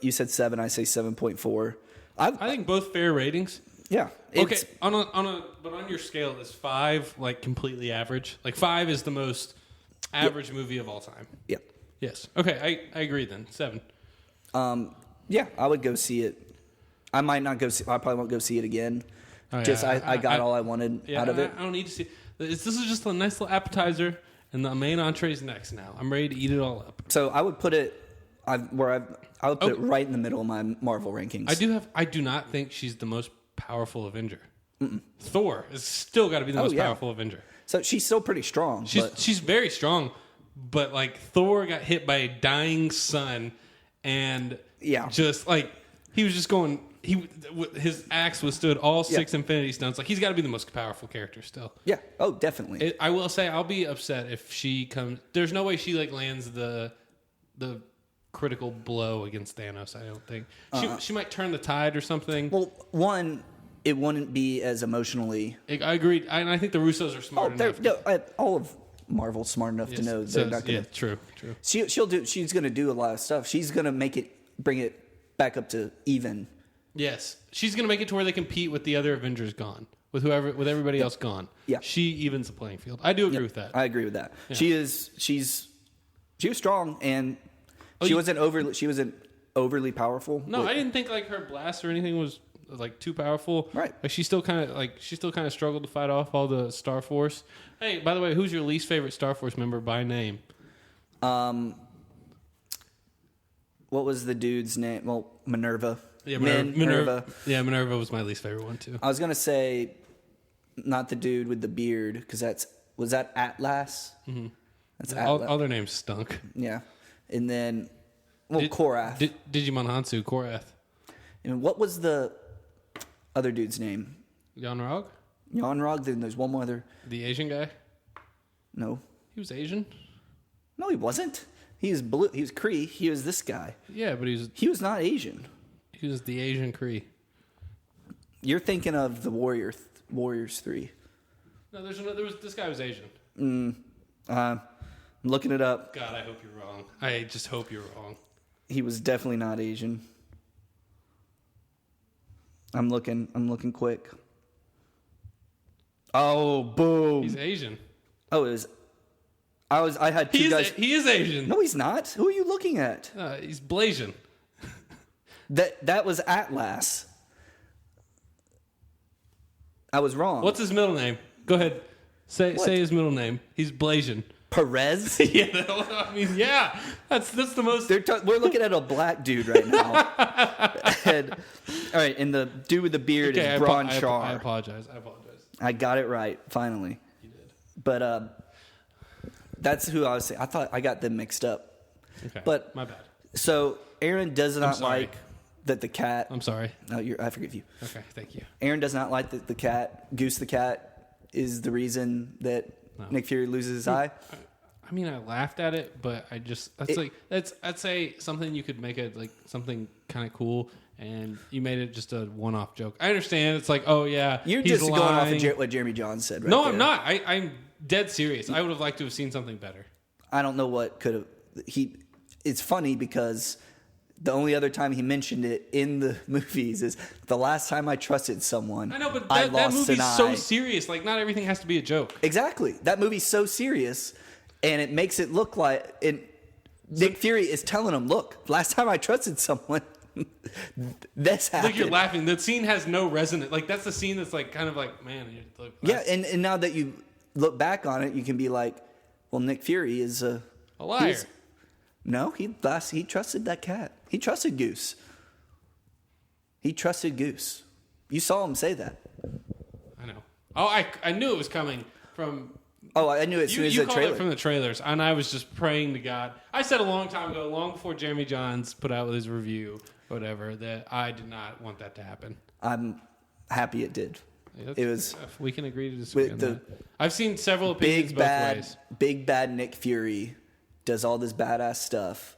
Speaker 1: you said 7. I say 7.4.
Speaker 2: I think both fair ratings.
Speaker 1: Yeah.
Speaker 2: Okay. But on your scale, is 5 like completely average? Like 5 is the most average movie of all time.
Speaker 1: Yeah.
Speaker 2: Yes. Okay. I agree then. 7.
Speaker 1: Yeah, I would go see it. I might not go see. I probably won't go see it again.
Speaker 2: Oh, yeah.
Speaker 1: Just I got all I wanted out of it.
Speaker 2: I don't need to see. This is just a nice little appetizer, and the main entree is next. Now I'm ready to eat it all up.
Speaker 1: So I would put it I would put it right in the middle of my Marvel rankings.
Speaker 2: I do not think she's the most powerful Avenger. Thor has still got to be the most powerful Avenger.
Speaker 1: So she's still pretty strong.
Speaker 2: She's very strong, but like Thor got hit by a dying sun, and just like he was just going. His axe withstood all 6 Infinity Stones. Like he's got to be the most powerful character still.
Speaker 1: Yeah. Oh, definitely.
Speaker 2: I will say I'll be upset if she comes. There's no way she like lands the critical blow against Thanos. I don't think she might turn the tide or something.
Speaker 1: Well, one, it wouldn't be as emotionally.
Speaker 2: I agreed, and I think the Russos are smart enough.
Speaker 1: All of Marvel's smart enough to know they're not going to.
Speaker 2: True.
Speaker 1: She's going to do a lot of stuff. She's going to bring it back up to even.
Speaker 2: Yes, she's going to make it to where they compete with the other Avengers gone, with everybody else gone.
Speaker 1: Yeah,
Speaker 2: she evens the playing field. I do agree with that.
Speaker 1: I agree with that. Yeah. She was strong, and she wasn't overly powerful.
Speaker 2: No, I didn't think like her blast or anything was like too powerful.
Speaker 1: Right.
Speaker 2: Like she still kind of struggled to fight off all the Star Force. Hey, by the way, who's your least favorite Star Force member by name?
Speaker 1: What was the dude's name? Well, Minerva.
Speaker 2: Yeah, Minerva. Yeah, Minerva was my least favorite one too.
Speaker 1: I was gonna say, not the dude with the beard, because was that Atlas? Mm-hmm. That's Atlas.
Speaker 2: All their names stunk.
Speaker 1: Yeah, and then Korath.
Speaker 2: Digimon Hansu, Korath.
Speaker 1: And what was the other dude's name?
Speaker 2: Yanrog.
Speaker 1: Then there's one more other.
Speaker 2: The Asian guy.
Speaker 1: No.
Speaker 2: He was Asian.
Speaker 1: No, he wasn't. He was blue. He was Kree. He was this guy.
Speaker 2: Yeah, but
Speaker 1: he was not Asian.
Speaker 2: He was the Asian Kree.
Speaker 1: You're thinking of the Warriors 3.
Speaker 2: No, this guy was Asian.
Speaker 1: I'm looking it up.
Speaker 2: God, I hope you're wrong. I just hope you're wrong.
Speaker 1: He was definitely not Asian. I'm looking quick. Oh, boom.
Speaker 2: He's Asian.
Speaker 1: Oh, it was. I had two guys.
Speaker 2: He is Asian.
Speaker 1: No, he's not. Who are you looking at?
Speaker 2: He's Blasian.
Speaker 1: That was Atlas. I was wrong.
Speaker 2: What's his middle name? Go ahead. Say his middle name. He's Blasian.
Speaker 1: Perez?
Speaker 2: Yeah, I mean, yeah. That's the most.
Speaker 1: We're looking at a black dude right now. All right, and the dude with the beard is Braun Char.
Speaker 2: I apologize.
Speaker 1: I got it right, finally.
Speaker 2: You did.
Speaker 1: But that's who I was saying. I thought I got them mixed up.
Speaker 2: Okay,
Speaker 1: but
Speaker 2: my bad.
Speaker 1: So Aaron does not like that the cat.
Speaker 2: I'm sorry.
Speaker 1: No, I forgive you.
Speaker 2: Okay, thank you.
Speaker 1: Aaron does not like that the cat, Goose the cat, is the reason that Nick Fury loses his eye.
Speaker 2: I mean, I laughed at it, but I'd say something you could make it like something kind of cool, and you made it just a one-off joke. I understand. It's like, oh yeah,
Speaker 1: you're
Speaker 2: he's
Speaker 1: just
Speaker 2: lying.
Speaker 1: going off of what Jeremy Johns said. Right
Speaker 2: no,
Speaker 1: there.
Speaker 2: I'm not. I'm dead serious. I would have liked to have seen something better.
Speaker 1: I don't know what could have. It's funny because the only other time he mentioned it in the movies is the last time I trusted someone.
Speaker 2: I know, but
Speaker 1: I
Speaker 2: that
Speaker 1: lost
Speaker 2: movie's
Speaker 1: an eye.
Speaker 2: so serious. Like, not everything has to be a joke.
Speaker 1: Exactly. That movie's so serious, and it makes it look like Nick Fury is telling him, "Look, last time I trusted someone, this happened."
Speaker 2: Like you're laughing. The scene has no resonance. Like that's the scene that's like kind of like, man.
Speaker 1: Yeah, and now that you look back on it, you can be like, Well, Nick Fury is
Speaker 2: A liar.
Speaker 1: No, he trusted that cat. He trusted Goose. He trusted Goose. You saw him say that.
Speaker 2: I know. Oh, I knew it was coming from...
Speaker 1: Oh, I knew it as soon as the
Speaker 2: called
Speaker 1: trailer.
Speaker 2: it from the trailers, and I was just praying to God. I said a long time ago, long before Jeremy Johns put out his review, whatever, that I did not want that to happen.
Speaker 1: I'm happy it did.
Speaker 2: Yeah,
Speaker 1: it was.
Speaker 2: We can agree to disagree on that. I've seen several opinions both ways.
Speaker 1: Big bad Nick Fury does all this badass stuff,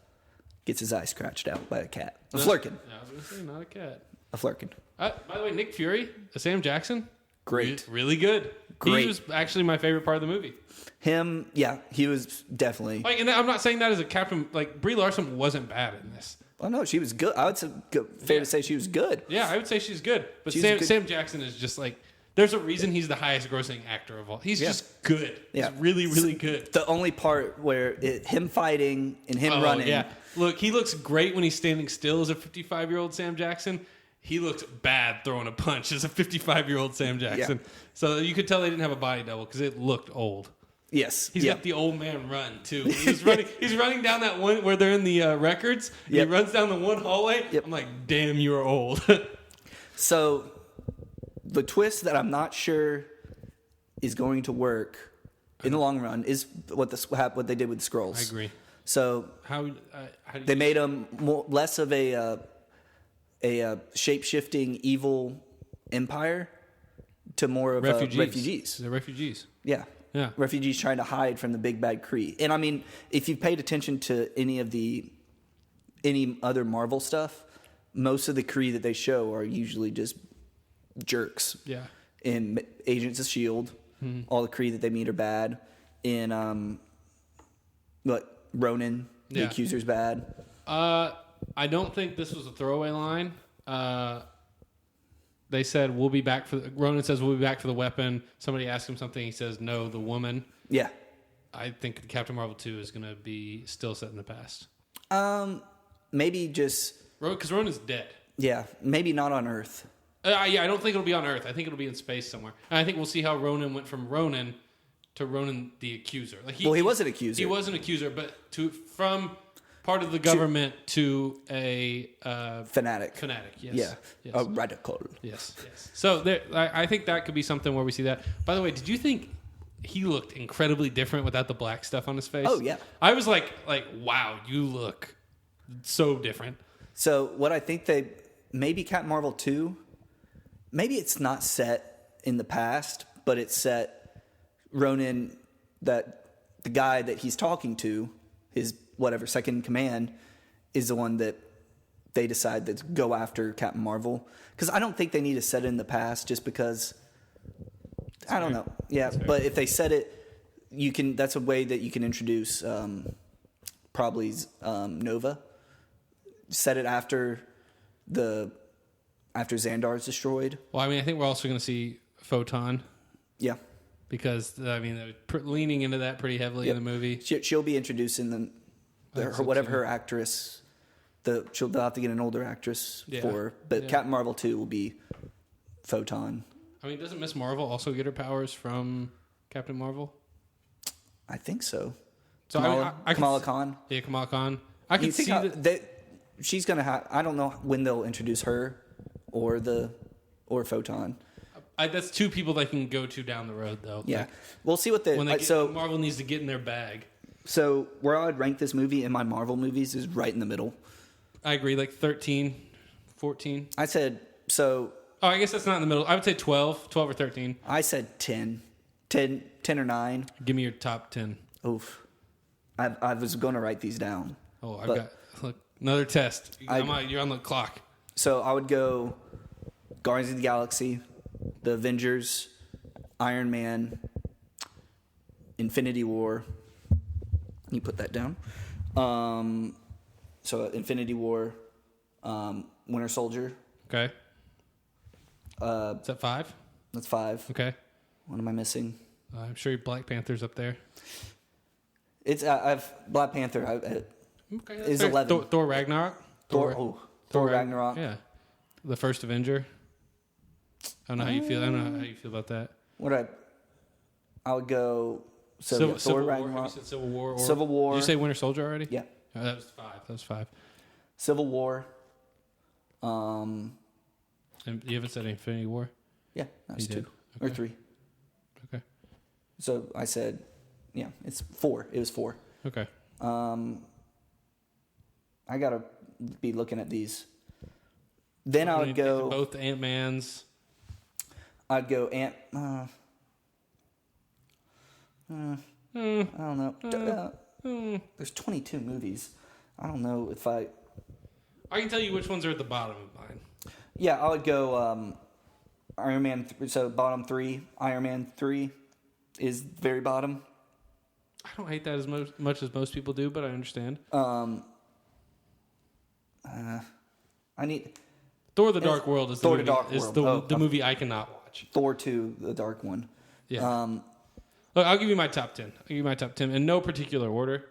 Speaker 1: gets his eye scratched out by a cat. A flurkin.
Speaker 2: Yeah, I was going to say, not a cat.
Speaker 1: A flurkin.
Speaker 2: By the way, Nick Fury, Sam Jackson,
Speaker 1: great.
Speaker 2: Really good.
Speaker 1: Great.
Speaker 2: He was actually my favorite part of the movie.
Speaker 1: Him, yeah, he was definitely.
Speaker 2: Like, and I'm not saying that as a captain. Like, Brie Larson wasn't bad in this.
Speaker 1: Oh no, she was good. I would say fair to say she was good.
Speaker 2: Yeah, I would say she's good. But
Speaker 1: Good.
Speaker 2: Sam Jackson is just like, there's a reason he's the highest grossing actor of all. He's just good.
Speaker 1: Yeah.
Speaker 2: He's really, really good.
Speaker 1: The only part where him fighting and him running.
Speaker 2: Yeah. Look, he looks great when he's standing still as a 55-year-old Sam Jackson. He looks bad throwing a punch as a 55-year-old Sam Jackson. Yeah. So you could tell they didn't have a body double because it looked old.
Speaker 1: Yes.
Speaker 2: He's got the old man run, too. He's running down that one where they're in the records. And he runs down the one hallway. Yep. I'm like, damn, you're old.
Speaker 1: So the twist that I'm not sure is going to work in the long run is what they did with the Skrulls.
Speaker 2: I agree.
Speaker 1: So
Speaker 2: how
Speaker 1: they made them less of a shape-shifting evil empire to more of refugees.
Speaker 2: They're refugees.
Speaker 1: Yeah.
Speaker 2: Yeah.
Speaker 1: Refugees trying to hide from the big bad Kree. And I mean, if you've paid attention to any other Marvel stuff, most of the Kree that they show are usually just jerks.
Speaker 2: Yeah.
Speaker 1: In Agents of S.H.I.E.L.D., all the Kree that they meet are bad. In Ronin, the accuser's bad.
Speaker 2: I don't think this was a throwaway line. They said, we'll be back for... Ronan says, we'll be back for the weapon. Somebody asks him something. He says, no, the woman.
Speaker 1: Yeah.
Speaker 2: I think Captain Marvel 2 is going to be still set in the past.
Speaker 1: Maybe just...
Speaker 2: Because Ronan's dead.
Speaker 1: Yeah. Maybe not on Earth.
Speaker 2: I don't think it'll be on Earth. I think it'll be in space somewhere. And I think we'll see how Ronan went from Ronan to Ronan the Accuser. Like
Speaker 1: he was an accuser.
Speaker 2: He was an accuser, but from... part of the government to a
Speaker 1: fanatic.
Speaker 2: Yes.
Speaker 1: Yeah.
Speaker 2: Yes.
Speaker 1: A radical.
Speaker 2: Yes. So I think that could be something where we see that. By the way, did you think he looked incredibly different without the black stuff on his face?
Speaker 1: Oh yeah.
Speaker 2: I was like, wow, you look so different.
Speaker 1: So what I think maybe Captain Marvel 2, maybe it's not set in the past, but it's set Ronan, that the guy that he's talking to, his whatever second in command, is the one that they decide to go after Captain Marvel. Because I don't think they need to set it in the past just because... I don't know. Yeah, but if they set it, that's a way that you can introduce probably Nova. Set it after Xandar's destroyed.
Speaker 2: Well, I mean, I think we're also going to see Photon.
Speaker 1: Yeah.
Speaker 2: Because, I mean, they're leaning into that pretty heavily in the movie.
Speaker 1: She'll be introducing her actress. They'll have to get an older actress for her. But Captain Marvel 2 will be Photon.
Speaker 2: I mean, doesn't Miss Marvel also get her powers from Captain Marvel?
Speaker 1: I think so.
Speaker 2: So
Speaker 1: Kamala Khan.
Speaker 2: Yeah, Kamala Khan. I can see that
Speaker 1: she's gonna have. I don't know when they'll introduce her or Photon.
Speaker 2: That's two people they can go to down the road, though.
Speaker 1: Yeah, we'll see what
Speaker 2: Marvel needs to get in their bag.
Speaker 1: So where I would rank this movie in my Marvel movies is right in the middle.
Speaker 2: I agree, like 13, 14.
Speaker 1: I said so.
Speaker 2: Oh, I guess that's not in the middle. I would say 12 or 13.
Speaker 1: I said 10 or 9.
Speaker 2: Give me your top 10.
Speaker 1: Oof. I was going to write these down.
Speaker 2: Oh, I've got another test. You're on the clock.
Speaker 1: So I would go Guardians of the Galaxy, the Avengers, Iron Man, Infinity War. You put that down. So Infinity War, Winter Soldier.
Speaker 2: Okay. Is that 5?
Speaker 1: That's 5.
Speaker 2: Okay.
Speaker 1: What am I missing?
Speaker 2: I'm sure Black Panther's up there.
Speaker 1: It's I've Black Panther is
Speaker 2: fair.
Speaker 1: 11.
Speaker 2: Thor Ragnarok.
Speaker 1: Thor Ragnarok.
Speaker 2: Yeah. The first Avenger. I don't know how you feel. I don't know how you feel about that.
Speaker 1: I would go So Thor
Speaker 2: War.
Speaker 1: Ragnarok.
Speaker 2: Have you said Civil War? Or,
Speaker 1: Civil War.
Speaker 2: Did you say Winter Soldier already?
Speaker 1: Yeah.
Speaker 2: Oh, that was 5. That was 5.
Speaker 1: Civil War.
Speaker 2: And you haven't said Infinity War?
Speaker 1: Yeah, that's
Speaker 2: You
Speaker 1: 2
Speaker 2: did.
Speaker 1: or
Speaker 2: Okay.
Speaker 1: 3.
Speaker 2: Okay.
Speaker 1: So I said, yeah, it's 4. It was 4.
Speaker 2: Okay.
Speaker 1: I gotta be looking at these. Then I would go
Speaker 2: both Ant-Mans.
Speaker 1: I'd go Ant. I don't know. There's 22 movies. I don't know if I
Speaker 2: can tell you which ones are at the bottom of mine.
Speaker 1: Yeah, I would go Iron Man. So bottom 3. Iron Man 3 is very bottom.
Speaker 2: I don't hate that as much as most people do, but I understand.
Speaker 1: I need
Speaker 2: Thor: The Dark World is
Speaker 1: Thor:
Speaker 2: the
Speaker 1: The
Speaker 2: movie,
Speaker 1: Dark
Speaker 2: is
Speaker 1: World.
Speaker 2: the movie I cannot watch.
Speaker 1: Thor 2, the dark one.
Speaker 2: Yeah. Look, I'll give you my top 10. I'll give you my top 10 in no particular order.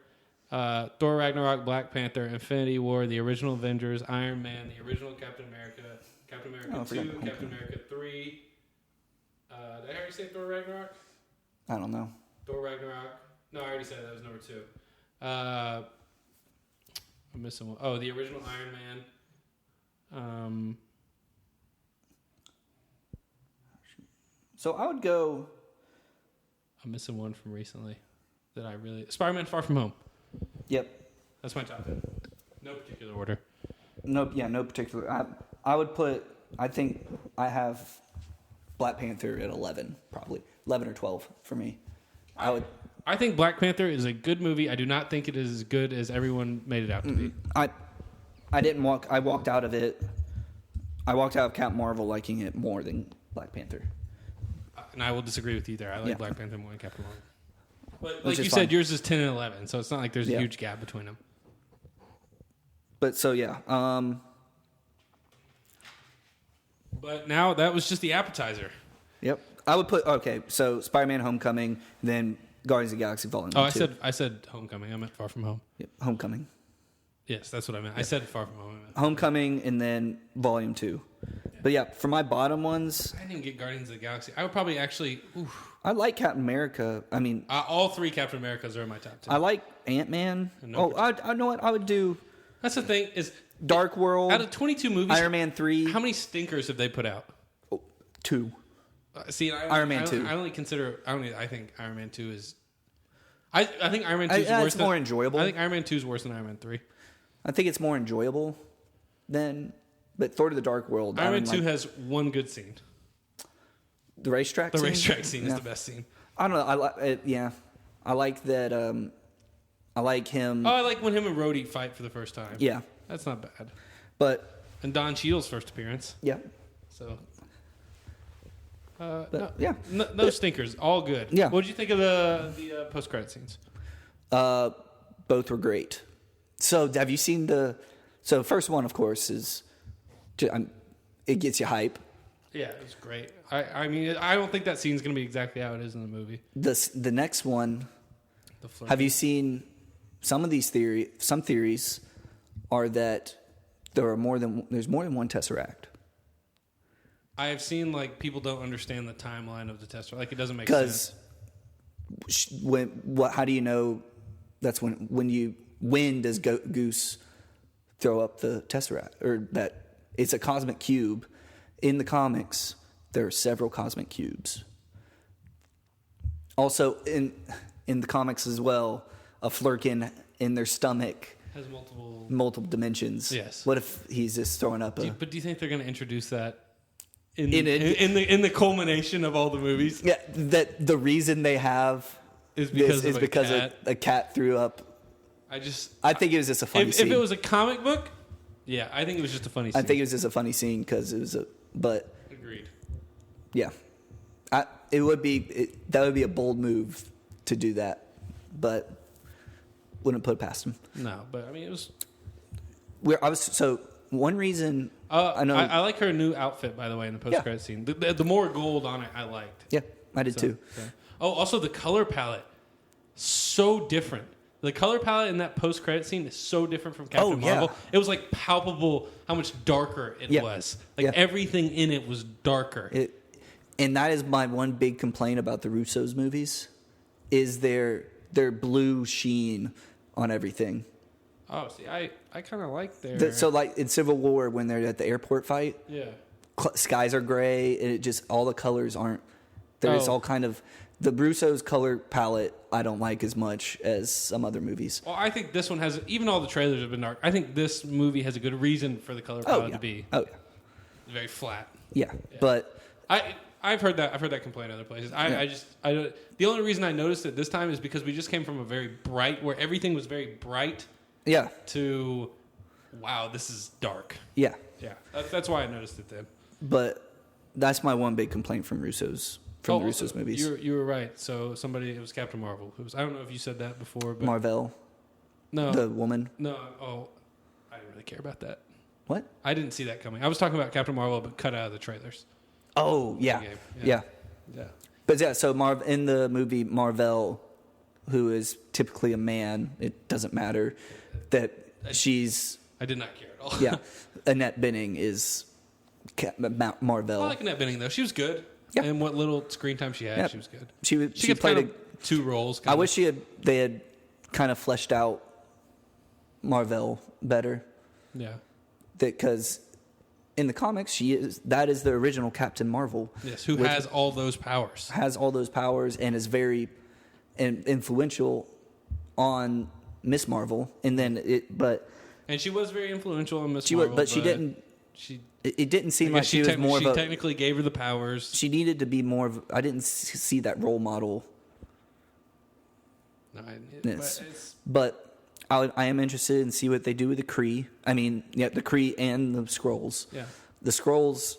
Speaker 2: Thor: Ragnarok, Black Panther, Infinity War, the original Avengers, Iron Man, the original Captain America, Captain America 2, Captain America 3. Did I already say Thor: Ragnarok?
Speaker 1: I don't know.
Speaker 2: Thor: Ragnarok. No, I already said that was number 2. I'm missing one. Oh, the original Iron Man.
Speaker 1: So I would go.
Speaker 2: I'm missing one from recently that I really. Spider-Man: Far From Home.
Speaker 1: Yep.
Speaker 2: That's my top 10. No particular order.
Speaker 1: Nope. Yeah, no particular. I would put. I think I have Black Panther at 11, probably 11 or 12 for me.
Speaker 2: I think Black Panther is a good movie. I do not think it is as good as everyone made it out to be.
Speaker 1: I didn't walk. I walked out of it. I walked out of Captain Marvel liking it more than Black Panther.
Speaker 2: And I will disagree with you there. I like
Speaker 1: Yeah.
Speaker 2: Black Panther more than Captain Marvel. But
Speaker 1: Which
Speaker 2: like you
Speaker 1: is
Speaker 2: said,
Speaker 1: fine.
Speaker 2: yours is 10 and 11, so it's not like there's a
Speaker 1: Yeah.
Speaker 2: huge gap between them.
Speaker 1: But so yeah.
Speaker 2: But now that was just the appetizer.
Speaker 1: Yep. I would put so Spider-Man: Homecoming, then Guardians of the Galaxy Volume 2.
Speaker 2: I said Homecoming. I meant Far From Home.
Speaker 1: Yep. Homecoming.
Speaker 2: Yes, that's what I meant. I said Far From Home. I meant
Speaker 1: Homecoming and then Volume 2. But yeah, for my bottom ones,
Speaker 2: I didn't get Guardians of the Galaxy. I would probably actually.
Speaker 1: I like Captain America. I mean,
Speaker 2: all 3 Captain Americas are in my top 10.
Speaker 1: I like Ant-Man.
Speaker 2: No
Speaker 1: I know what I would do.
Speaker 2: That's the thing is,
Speaker 1: Dark World.
Speaker 2: out of 22 movies,
Speaker 1: Iron Man 3.
Speaker 2: how many stinkers have they put out?
Speaker 1: 2.
Speaker 2: See,
Speaker 1: Iron Man 2.
Speaker 2: I think Iron Man 2 is. I think Iron Man 2 is
Speaker 1: It's
Speaker 2: worse.
Speaker 1: more enjoyable.
Speaker 2: I think Iron Man 2 is worse than Iron Man 3.
Speaker 1: I think it's more enjoyable than. But Thor: The Dark World.
Speaker 2: Iron Man 2 has one good scene.
Speaker 1: The racetrack.
Speaker 2: The
Speaker 1: scene?
Speaker 2: racetrack scene is
Speaker 1: Yeah.
Speaker 2: the best scene.
Speaker 1: I don't know. I like it. Yeah, I like that. I like him.
Speaker 2: Oh, I like when him and Rhodey fight for the first time.
Speaker 1: Yeah,
Speaker 2: That's not bad.
Speaker 1: but
Speaker 2: And Don Cheadle's first appearance.
Speaker 1: yeah,
Speaker 2: So.
Speaker 1: yeah.
Speaker 2: No stinkers. All good.
Speaker 1: Yeah.
Speaker 2: What did you think of the post-credit scenes?
Speaker 1: Both were great. So have you seen the? So first one, of course, is. It gets you hype.
Speaker 2: Yeah, it was great. I mean, I don't think that scene's going to be exactly how it is in the movie.
Speaker 1: The next one.
Speaker 2: The flirting.
Speaker 1: Have you seen some of these theories? Some theories are that there's more than one Tesseract.
Speaker 2: I have seen like people don't understand the timeline of the Tesseract. Like it doesn't make
Speaker 1: Because
Speaker 2: sense.
Speaker 1: how do you know that's when does Goose throw up the Tesseract, or that it's a cosmic cube? In the comics, there are several cosmic cubes. Also, in the comics as well, a Flurkin in their stomach
Speaker 2: Has
Speaker 1: multiple dimensions.
Speaker 2: Yes.
Speaker 1: What if he's just throwing up a?
Speaker 2: But do you think they're going to introduce that in the culmination of all the movies?
Speaker 1: Yeah, that the reason they have
Speaker 2: Is because
Speaker 1: is
Speaker 2: of a
Speaker 1: because
Speaker 2: cat.
Speaker 1: a cat threw up. I think it was just a funny scene.
Speaker 2: If it was a comic book, yeah, I think it was just a funny scene.
Speaker 1: I think it was just a funny scene because it was but
Speaker 2: Agreed.
Speaker 1: yeah, that would be a bold move to do that, but wouldn't put it past him.
Speaker 2: No, but I mean it was.
Speaker 1: One reason
Speaker 2: I know I like her new outfit, by the way, in the post-credit scene. The more gold on it, I liked.
Speaker 1: Yeah, I did too.
Speaker 2: Yeah. Oh, also the color palette, so different. The color palette in that post-credit scene is so different from Captain Marvel. It was like palpable how much darker it was. Like everything in it was darker.
Speaker 1: And that is my one big complaint about the Russo's movies, is their blue sheen on everything.
Speaker 2: Oh, see, I kind of like
Speaker 1: So like in Civil War when they're at the airport fight,
Speaker 2: yeah.
Speaker 1: Skies are gray and it just all the colors aren't. There's all kind of the Russo's color palette. I don't like as much as some other movies.
Speaker 2: Well, I think this one has, even all the trailers have been dark. I think this movie has a good reason for the color palette to be.
Speaker 1: Oh yeah.
Speaker 2: Very flat.
Speaker 1: Yeah, but
Speaker 2: I've heard that complaint in other places. The only reason I noticed it this time is because we just came from a very bright, where everything was very bright.
Speaker 1: Yeah.
Speaker 2: To, wow, this is dark.
Speaker 1: Yeah.
Speaker 2: Yeah. That's why I noticed it then.
Speaker 1: But that's my one big complaint from Russo's movies.
Speaker 2: You were right. So it was Captain Marvel. I don't know if you said that before, but
Speaker 1: Marvel. No. The woman.
Speaker 2: No. Oh, I didn't really care about that.
Speaker 1: What?
Speaker 2: I didn't see that coming. I was talking about Captain Marvel, but cut out of the trailers.
Speaker 1: Oh, yeah. Yeah. But yeah, so in the movie Marvel, who is typically a man, it doesn't matter that she's...
Speaker 2: I did not care at all.
Speaker 1: Yeah. Annette Bening is Marvel.
Speaker 2: I like Annette Bening, though. She was good.
Speaker 1: Yeah.
Speaker 2: And what little screen time she had, she was good.
Speaker 1: She played
Speaker 2: two roles.
Speaker 1: I wish they had kind of fleshed out Marvel better.
Speaker 2: Yeah.
Speaker 1: Because in the comics, that is the original Captain Marvel.
Speaker 2: Yes, who has all those powers.
Speaker 1: Has all those powers and is very influential on Miss Marvel. And then
Speaker 2: and she was very influential on Miss Marvel.
Speaker 1: But she didn't. It didn't seem like she was more of a... She
Speaker 2: technically gave her the powers.
Speaker 1: She needed to be more of... I didn't see that role model.
Speaker 2: No,
Speaker 1: but I am interested in see what they do with the Kree. I mean, yeah, the Kree and the Skrulls.
Speaker 2: Yeah.
Speaker 1: The Skrulls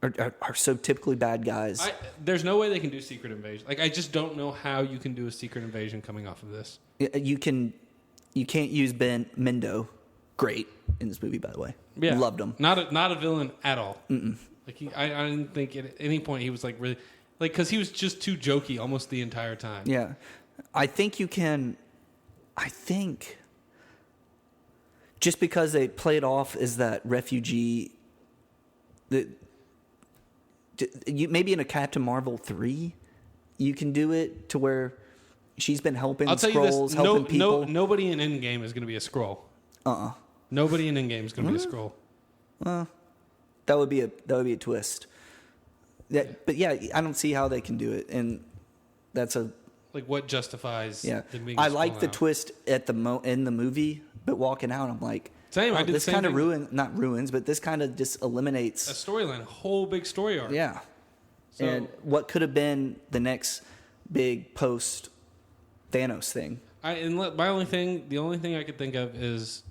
Speaker 1: are so typically bad guys.
Speaker 2: There's no way they can do Secret Invasion. Like, I just don't know how you can do a Secret Invasion coming off of this.
Speaker 1: You can't use Ben Mendo. Great in this movie, by the way.
Speaker 2: Yeah,
Speaker 1: loved him.
Speaker 2: Not a villain at all. Mm-mm. Like I didn't think at any point he was like really, like, because he was just too jokey almost the entire time.
Speaker 1: Yeah, I think you can. I think just because they played off as that refugee, maybe in a Captain Marvel 3, you can do it to where she's been helping Skrulls, helping people.
Speaker 2: Nobody in Endgame is going to be a Skrull. Nobody in Endgame is going to be a Skrull.
Speaker 1: That would be a twist. But yeah, I don't see how they can do it, and that's a
Speaker 2: like what justifies.
Speaker 1: Yeah,
Speaker 2: them being
Speaker 1: I like the twist at in the movie, but walking out, I'm like,
Speaker 2: same. I did
Speaker 1: this kind of not ruins, but this kind of just eliminates
Speaker 2: a storyline, a whole big story arc.
Speaker 1: Yeah, and what could have been the next big post Thanos thing.
Speaker 2: The only thing I could think of is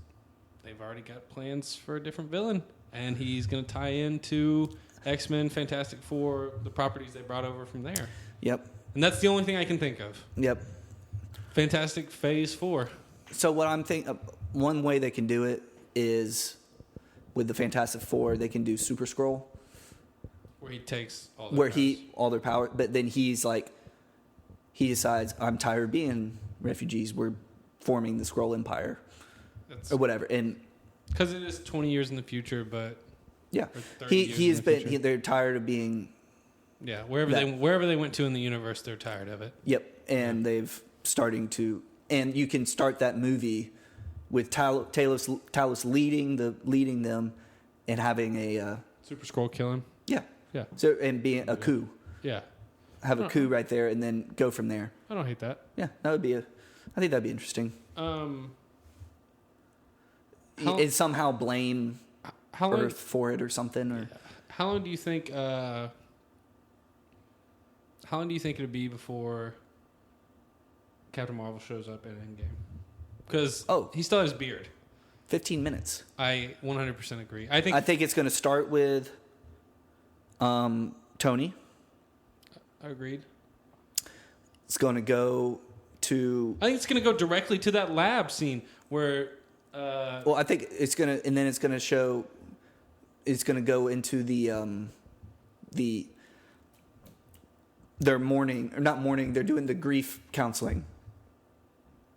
Speaker 2: they've already got plans for a different villain, and he's going to tie into X-Men, Fantastic Four, the properties they brought over from there.
Speaker 1: Yep.
Speaker 2: And that's the only thing I can think of.
Speaker 1: Yep.
Speaker 2: Fantastic Phase 4.
Speaker 1: So what I'm thinking, one way they can do it is with the Fantastic Four, they can do Super Skrull.
Speaker 2: Where he takes all their powers.
Speaker 1: All their power, but then he decides, I'm tired of being refugees. We're forming the Skrull Empire. Or whatever. And
Speaker 2: because it is 20 years in the future, but
Speaker 1: yeah, they're tired of being.
Speaker 2: Yeah, wherever they went to in the universe, they're tired of it.
Speaker 1: Yep, and they've starting to, and you can start that movie with Talos leading them, and having a
Speaker 2: Super Skrull kill him.
Speaker 1: Yeah,
Speaker 2: yeah.
Speaker 1: So and being a coup.
Speaker 2: Yeah,
Speaker 1: have a coup right there, and then go from there.
Speaker 2: I don't hate that.
Speaker 1: Yeah, I think that'd be interesting. And somehow blame Earth for it or something. Or
Speaker 2: how long do you think? How long do you think it'll be before Captain Marvel shows up in Endgame? Because he still has beard.
Speaker 1: 15 minutes.
Speaker 2: I 100% agree.
Speaker 1: I think it's going to start with Tony.
Speaker 2: Agreed.
Speaker 1: It's going to go to...
Speaker 2: I think it's going to go directly to that lab scene where...
Speaker 1: well, I think it's going to... And then it's going to show... It's going to go into the... They're mourning... Or not mourning. They're doing the grief counseling.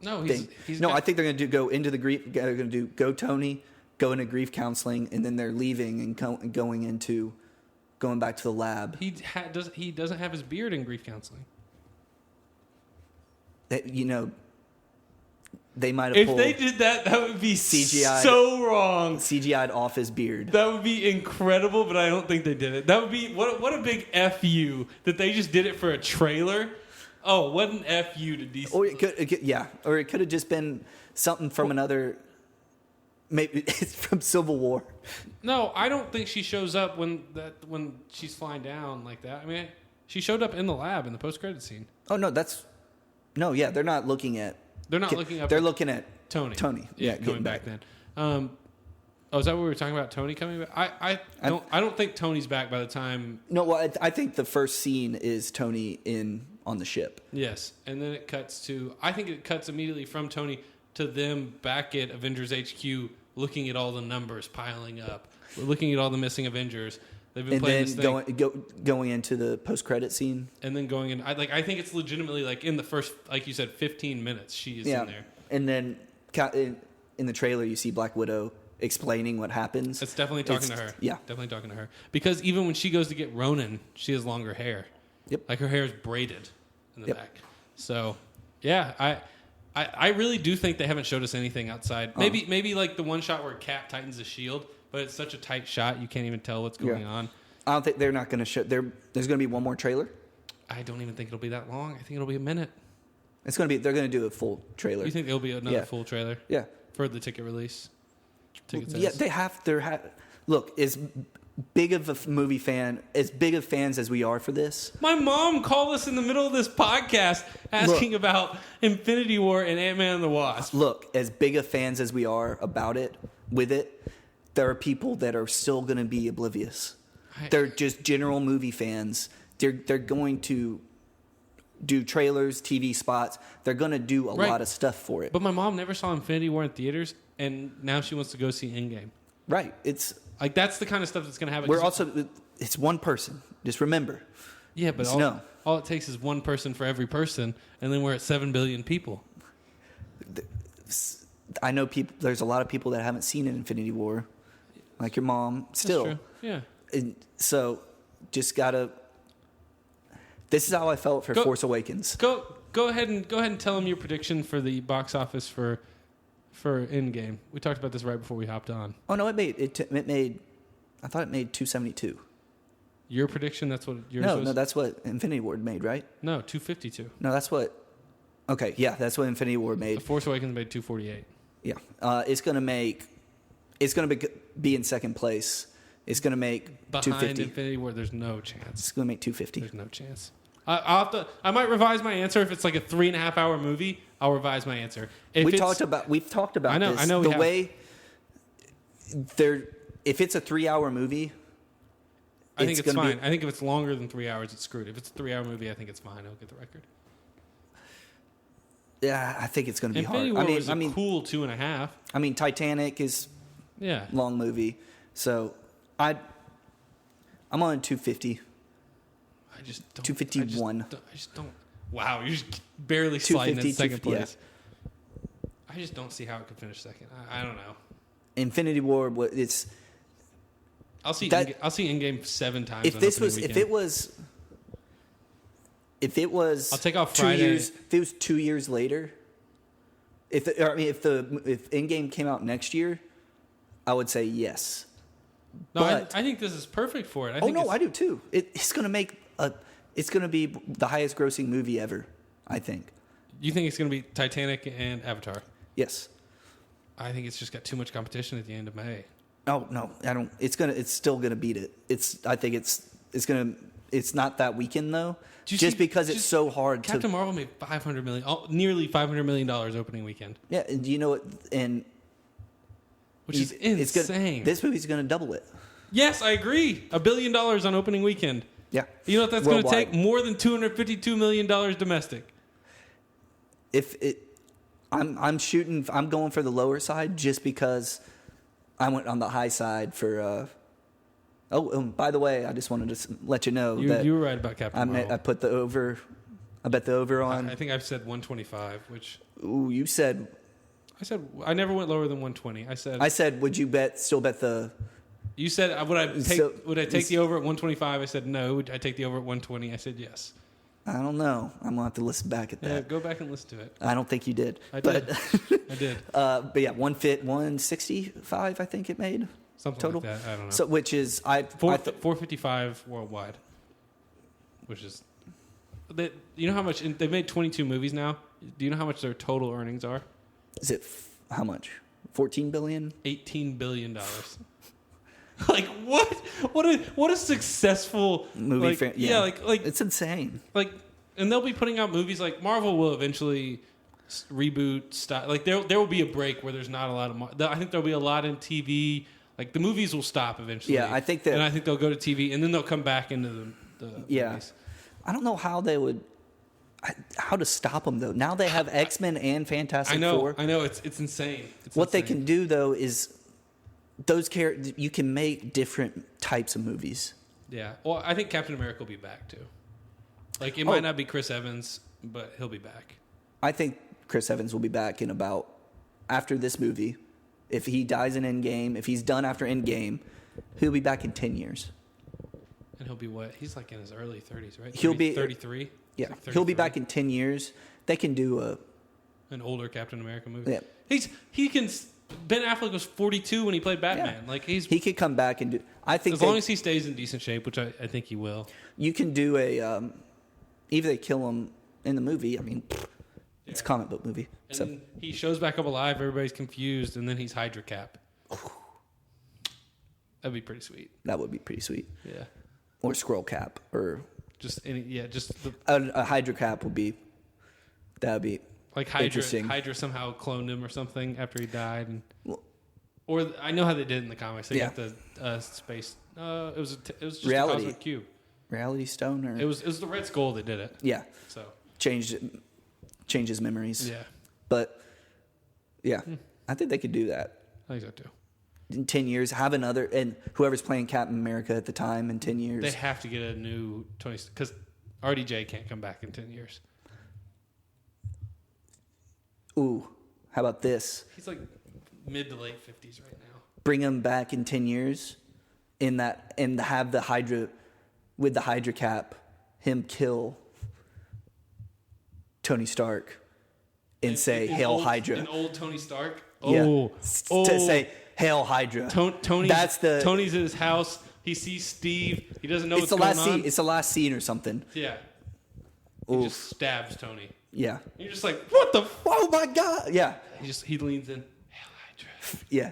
Speaker 2: No,
Speaker 1: I think they're going to go into the grief... They're going to go Tony, go into grief counseling, and then they're leaving and going back to the lab.
Speaker 2: He doesn't have his beard in grief counseling.
Speaker 1: they might have
Speaker 3: If
Speaker 1: pulled
Speaker 3: they did that, that would be
Speaker 1: CGI
Speaker 3: so wrong.
Speaker 1: CGI'd off his beard.
Speaker 3: That would be incredible, but I don't think they did it. That would be what a big FU that they just did it for a trailer. Oh, what an FU to DC.
Speaker 1: Or or it could have just been something from another. Maybe it's from Civil War.
Speaker 2: No, I don't think she shows up when she's flying down like that. I mean, she showed up in the lab in the post-credit scene.
Speaker 1: Oh no, they're not looking at.
Speaker 2: They're not looking up.
Speaker 1: They're looking at
Speaker 2: Tony.
Speaker 1: Yeah,
Speaker 2: coming back then. Is that what we were talking about? Tony coming back? I don't think Tony's back by the time.
Speaker 1: No, well, I think the first scene is Tony on the ship.
Speaker 2: Yes, and then it cuts to. I think it cuts immediately from Tony to them back at Avengers HQ, looking at all the numbers piling up, looking at all the missing Avengers. They've been playing this thing.
Speaker 1: Going into the post-credit scene,
Speaker 2: and then going in. I think it's legitimately like in the first, like you said, 15 minutes. She is in there,
Speaker 1: and then in the trailer you see Black Widow explaining what happens.
Speaker 2: It's definitely talking to her.
Speaker 1: Yeah,
Speaker 2: definitely talking to her, because even when she goes to get Ronin, she has longer hair.
Speaker 1: Yep,
Speaker 2: like her hair is braided in the back. So yeah, I really do think they haven't showed us anything outside. Maybe like the one shot where Cap tightens the shield, but it's such a tight shot you can't even tell what's going on.
Speaker 1: I don't think they're not going to show. There's going to be one more trailer.
Speaker 2: I don't even think it'll be that long. I think it'll be a minute.
Speaker 1: It's going to be. They're going to do a full trailer.
Speaker 2: You think there'll be another full trailer?
Speaker 1: Yeah,
Speaker 2: for the ticket release.
Speaker 1: Yeah, they have. Look, as big of a movie fan, as big of fans as we are for this.
Speaker 2: My mom called us in the middle of this podcast asking about Infinity War and Ant-Man and the Wasp.
Speaker 1: Look, as big of fans as we are about it, with it, there are people that are still going to be oblivious. They're just general movie fans. They're going to do trailers, TV spots. They're going to do a lot of stuff for it.
Speaker 2: But my mom never saw Infinity War in theaters, and now she wants to go see Endgame.
Speaker 1: Right. It's
Speaker 2: like that's the kind of stuff that's going to happen.
Speaker 1: It's one person. Just remember.
Speaker 2: Yeah, but all it takes is one person for every person, and then we're at 7 billion people.
Speaker 1: I know people. There's a lot of people that haven't seen an Infinity War, like your mom. Still,
Speaker 2: that's true. Yeah.
Speaker 1: And so, just gotta. This is how I felt for Force Awakens.
Speaker 2: Go ahead and tell them your prediction for the box office for Endgame. We talked about this right before we hopped on.
Speaker 1: Oh no, it made. I thought it made 272.
Speaker 2: Your prediction? That's what yours was?
Speaker 1: No, that's what Infinity War made, right?
Speaker 2: No, 252.
Speaker 1: No, that's what. Okay, yeah, that's what Infinity War made.
Speaker 2: The Force Awakens made 248.
Speaker 1: Yeah, it's gonna be in second place. It's gonna make
Speaker 2: behind
Speaker 1: 250.
Speaker 2: Infinity War. There's no chance.
Speaker 1: It's gonna make 250.
Speaker 2: There's no chance. I might revise my answer if it's like a 3.5 hour movie. I'll revise my answer.
Speaker 1: We've talked about this.
Speaker 2: I know.
Speaker 1: The way if it's a 3-hour movie,
Speaker 2: I think it's fine. I think if it's longer than 3 hours, it's screwed. If it's a 3-hour movie, I think it's fine. I'll get the record.
Speaker 1: Yeah, I think it's going to be
Speaker 2: Infinity
Speaker 1: hard.
Speaker 2: War was a cool 2.5.
Speaker 1: I mean, Titanic is long movie, so I'm on 250.
Speaker 2: I just don't.
Speaker 1: 251.
Speaker 2: I just don't. Wow, you're just barely sliding in second place. Yeah. I just don't see how it could finish second. I don't know.
Speaker 1: Infinity War, it's.
Speaker 2: I'll see Endgame 7 times.
Speaker 1: If it was,
Speaker 2: I'll take off
Speaker 1: 2
Speaker 2: Friday.
Speaker 1: years. If it was 2 years later, if Endgame came out next year, I would say yes.
Speaker 2: No, I think this is perfect for it.
Speaker 1: I do too. It's going to make it's going to be the highest grossing movie ever, I think.
Speaker 2: You think it's going to be Titanic and Avatar?
Speaker 1: Yes.
Speaker 2: I think it's just got too much competition at the end of May.
Speaker 1: Oh no, I don't. It's still going to beat it. I think it's not that weekend though. Because it's so hard.
Speaker 2: Captain Marvel made nearly $500 million opening weekend.
Speaker 1: Yeah, and you know what?
Speaker 2: Which is insane.
Speaker 1: This movie's going to double it.
Speaker 2: Yes, I agree. $1 billion on opening weekend.
Speaker 1: Yeah.
Speaker 2: You know what that's going to take? More than $252 million domestic.
Speaker 1: I'm going for the lower side just because I went on the high side for. By the way, I just wanted to let you know that
Speaker 2: you were right about Captain Marvel.
Speaker 1: I put the over. I bet the over on.
Speaker 2: I think I've said 125, which.
Speaker 1: Ooh, you said.
Speaker 2: I said I never went lower than 120. I said.
Speaker 1: Would you still bet the?
Speaker 2: You said would I take the over at 125? I said no. Would I take the over at 120? I said yes.
Speaker 1: I don't know. I'm gonna have to listen back at
Speaker 3: Yeah,
Speaker 1: that.
Speaker 3: go back and listen to it.
Speaker 1: I don't think you did.
Speaker 3: I
Speaker 1: but,
Speaker 3: did. I did.
Speaker 1: But yeah, 165, I think it made
Speaker 3: Something
Speaker 1: total.
Speaker 3: like that. I don't know.
Speaker 1: So which is
Speaker 3: 455 worldwide, which is, you know how much they've made 22 movies now. Do you know how much their total earnings are?
Speaker 1: is it how much? 14 billion?
Speaker 3: $18 billion. Like what? What a successful
Speaker 1: Movie.
Speaker 3: Like, yeah, like
Speaker 1: it's insane.
Speaker 3: like, and they'll be putting out movies like Marvel will eventually reboot style. Like there will be a break where there's not a lot of. I think there'll be a lot in TV. Like the movies will stop eventually.
Speaker 1: Yeah, I think that,
Speaker 3: and I think they'll go to TV, and then they'll come back into the movies.
Speaker 1: I don't know how they would. How to stop them though? Now they have X-Men and Fantastic Four.
Speaker 3: I know. It's insane.
Speaker 1: What they can do though is those characters. You can make different types of movies.
Speaker 3: Yeah. Well, I think Captain America will be back too. Like it might not be Chris Evans, but he'll be back.
Speaker 1: I think Chris Evans will be back in about after this movie. If he dies in Endgame, if he's done after Endgame, he'll be back in 10 years.
Speaker 3: And he'll be what? He's like in his early 30s, right?
Speaker 1: He'll be
Speaker 3: 33.
Speaker 1: Yeah,
Speaker 3: Like
Speaker 1: he'll be
Speaker 3: 33.
Speaker 1: back in 10 years. They can do
Speaker 3: An older Captain America movie.
Speaker 1: Yeah.
Speaker 3: He can. Ben Affleck was 42 when he played Batman.
Speaker 1: Yeah.
Speaker 3: Like
Speaker 1: he could come back and do. I think
Speaker 3: as long as he stays in decent shape, which I think he will.
Speaker 1: you can do a. Either they kill him in the movie. I mean, it's a comic book movie.
Speaker 3: And
Speaker 1: So
Speaker 3: then he shows back up alive. Everybody's confused, and then he's Hydra Cap. That'd be pretty sweet.
Speaker 1: that would be pretty sweet.
Speaker 3: Yeah.
Speaker 1: Or Scroll Cap or
Speaker 3: Just any. Yeah. Just the,
Speaker 1: a Hydra Cap would be. That would be
Speaker 3: like Hydra.
Speaker 1: interesting.
Speaker 3: Hydra somehow cloned him or something after he died, and
Speaker 1: Well,
Speaker 3: or I know how they did in the comics. They
Speaker 1: Yeah.
Speaker 3: got the space. It was just
Speaker 1: Reality.
Speaker 3: a cosmic cube.
Speaker 1: Reality Stone or
Speaker 3: It was the Red Skull that did it.
Speaker 1: yeah,
Speaker 3: So
Speaker 1: changes memories.
Speaker 3: yeah,
Speaker 1: But yeah, I think they could do that.
Speaker 3: I think so too.
Speaker 1: In 10 years, have another, and whoever's playing Captain America at the time in 10 years.
Speaker 3: They have to get a new Tony because RDJ can't come back in 10 years.
Speaker 1: Ooh, how about this?
Speaker 3: He's like mid to late 50s right now.
Speaker 1: Bring him back in 10 years in that, and have the Hydra, with the Hydra Cap, him kill Tony Stark and say, Hail
Speaker 3: old,
Speaker 1: Hydra.
Speaker 3: An old Tony Stark.
Speaker 1: Yeah.
Speaker 3: Oh,
Speaker 1: To say, Hail Hydra.
Speaker 3: Tony's in his house. He sees Steve. He doesn't know
Speaker 1: It's
Speaker 3: what's
Speaker 1: the
Speaker 3: going
Speaker 1: last
Speaker 3: on.
Speaker 1: scene. It's the last scene or something.
Speaker 3: Yeah. He
Speaker 1: Oof.
Speaker 3: just stabs Tony.
Speaker 1: Yeah.
Speaker 3: You're just like, what the?
Speaker 1: Oh my God. Yeah.
Speaker 3: He leans in. Hail Hydra.
Speaker 1: Yeah.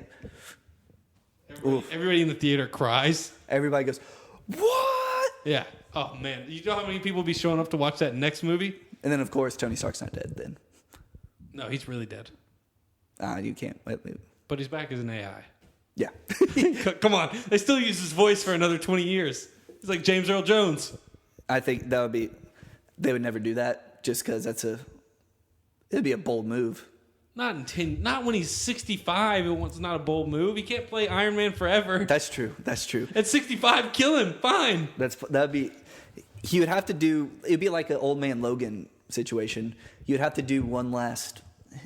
Speaker 3: Everybody in the theater cries.
Speaker 1: Everybody goes, what?
Speaker 3: Yeah. Oh man, you know how many people will be showing up to watch that next movie?
Speaker 1: And then of course Tony Stark's not dead. Then
Speaker 3: No, he's really dead.
Speaker 1: you can't. Wait.
Speaker 3: But he's back as an AI.
Speaker 1: Yeah.
Speaker 3: Come on, they still use his voice for another 20 years. He's like James Earl Jones.
Speaker 1: I think that would be. They would never do that just because it'd be a bold move.
Speaker 3: Not when he's 65. It's not a bold move. He can't play Iron Man forever.
Speaker 1: That's true.
Speaker 3: At 65, kill him. Fine.
Speaker 1: That'd be. He would have to do. It'd be like an old man Logan situation. You'd have to do one last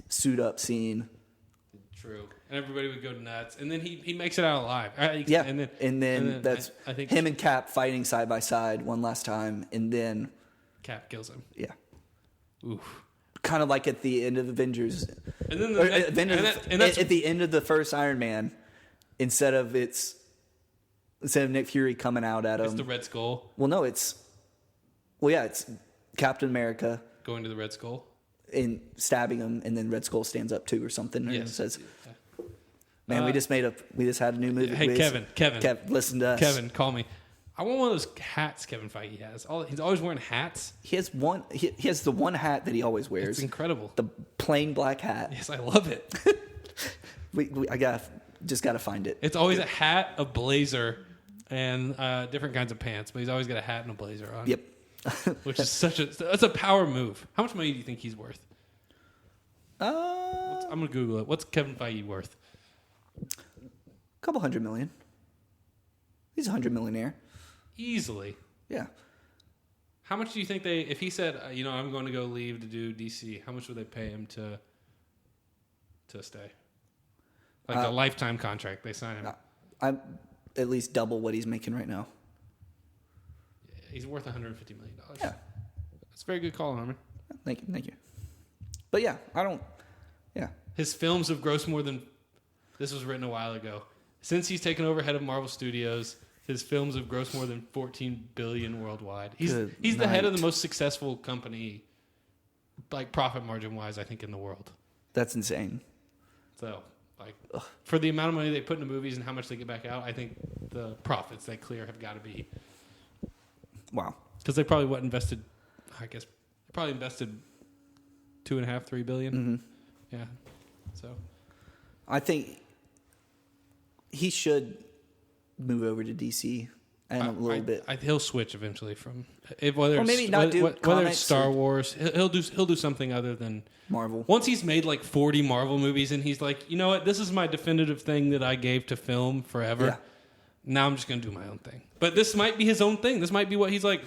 Speaker 1: suit up scene.
Speaker 3: True. And everybody would go nuts. And then he makes it out alive.
Speaker 1: Yeah.
Speaker 3: And then
Speaker 1: that's
Speaker 3: I think
Speaker 1: him and Cap fighting side by side one last time, and then
Speaker 3: Cap kills him.
Speaker 1: yeah,
Speaker 3: Oof.
Speaker 1: kind of like at the end of Avengers.
Speaker 3: And then
Speaker 1: At the end of the first Iron Man, instead of Nick Fury coming out at him,
Speaker 3: it's the Red Skull
Speaker 1: it's Captain America
Speaker 3: going to the Red Skull.
Speaker 1: and stabbing him, and then Red Skull stands up too or something, and
Speaker 3: Yes.
Speaker 1: says, "Man, we just had a new movie."
Speaker 3: Hey, Kevin,
Speaker 1: listen to us.
Speaker 3: Kevin, call me. I want one of those hats Kevin Feige has. He's always wearing hats.
Speaker 1: He has one. He has the one hat that he always wears.
Speaker 3: It's incredible.
Speaker 1: The plain black hat.
Speaker 3: Yes, I love it.
Speaker 1: I gotta find it.
Speaker 3: It's always a hat, a blazer, and different kinds of pants. But he's always got a hat and a blazer on.
Speaker 1: Yep.
Speaker 3: Which is that's a power move. How much money do you think he's worth? I'm gonna Google it. What's Kevin Feige worth?
Speaker 1: Couple $100 million. He's a $100 millionaire.
Speaker 3: Easily.
Speaker 1: Yeah.
Speaker 3: How much do you think if he said, I'm going to go leave to do DC, how much would they pay him to stay? Like a lifetime contract, they sign him.
Speaker 1: I'm at least double what he's making right now.
Speaker 3: He's worth $150 million.
Speaker 1: Yeah.
Speaker 3: It's a very good call, Harmon.
Speaker 1: Thank you. But yeah, I don't. Yeah,
Speaker 3: His films have grossed more than. This was written a while ago. Since he's taken over head of Marvel Studios, his films have grossed more than $14 billion worldwide. He's the head of the most successful company, like profit margin wise, I think, in the world.
Speaker 1: that's insane.
Speaker 3: So, like, for the amount of money they put into movies and how much they get back out, I think the profits they clear have got to be.
Speaker 1: Wow.
Speaker 3: Because they probably invested. I guess they probably invested $2.5-3 billion.
Speaker 1: Mm-hmm.
Speaker 3: Yeah. So.
Speaker 1: I think he should move over to DC and a little bit.
Speaker 3: He'll switch eventually from whether
Speaker 1: Or maybe
Speaker 3: it's,
Speaker 1: not do
Speaker 3: whether
Speaker 1: comics
Speaker 3: it's Star
Speaker 1: or-
Speaker 3: Wars. He'll do something other than
Speaker 1: Marvel.
Speaker 3: Once he's made like 40 Marvel movies and he's like, you know what, this is my definitive thing that I gave to film forever.
Speaker 1: Yeah.
Speaker 3: Now I'm just going to do my own thing. But this might be his own thing. This might be what he's like.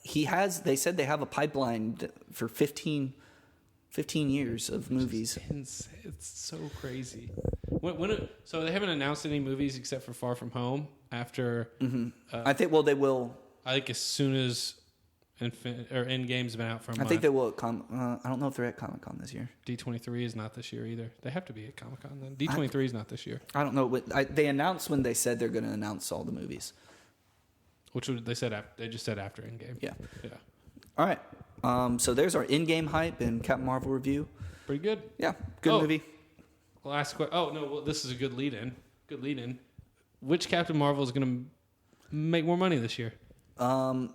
Speaker 1: He has. They said they have a pipeline for 15 years of movies.
Speaker 3: It's so crazy. So they haven't announced any movies except for Far From Home after.
Speaker 1: I think. Well, they will.
Speaker 3: I think as soon as Endgame's been out for a month.
Speaker 1: I think they will. I don't know if they're at Comic-Con this year.
Speaker 3: D23 is not this year either. They have to be at Comic-Con then. D23 is not this year.
Speaker 1: I don't know. They announced when they said they're going to announce all the movies.
Speaker 3: They just said after Endgame.
Speaker 1: Yeah.
Speaker 3: Yeah.
Speaker 1: All right. So there's our in-game hype and Captain Marvel review.
Speaker 3: Pretty good.
Speaker 1: Yeah. Good movie.
Speaker 3: Last question. Oh no. Well, this is a good lead-in. Which Captain Marvel is going to make more money this year?
Speaker 1: I'm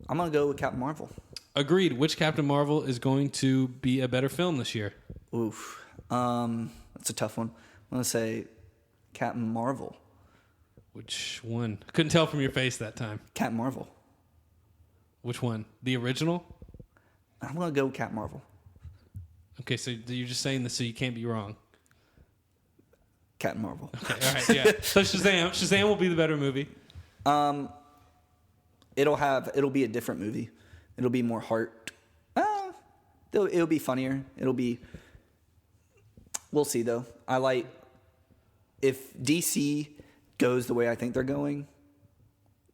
Speaker 1: going to go with Captain Marvel.
Speaker 3: Agreed. Which Captain Marvel is going to be a better film this year?
Speaker 1: Oof. That's a tough one. I'm going to say Captain Marvel.
Speaker 3: Which one? Couldn't tell from your face that time.
Speaker 1: Captain Marvel.
Speaker 3: Which one? The original?
Speaker 1: I'm going to go with Captain Marvel.
Speaker 3: Okay, so you're just saying this so you can't be wrong.
Speaker 1: Captain Marvel.
Speaker 3: Okay, all right, yeah. So Shazam will be the better movie.
Speaker 1: It'll be a different movie. It'll be more heart. It'll be funnier. We'll see though. If DC goes the way I think they're going,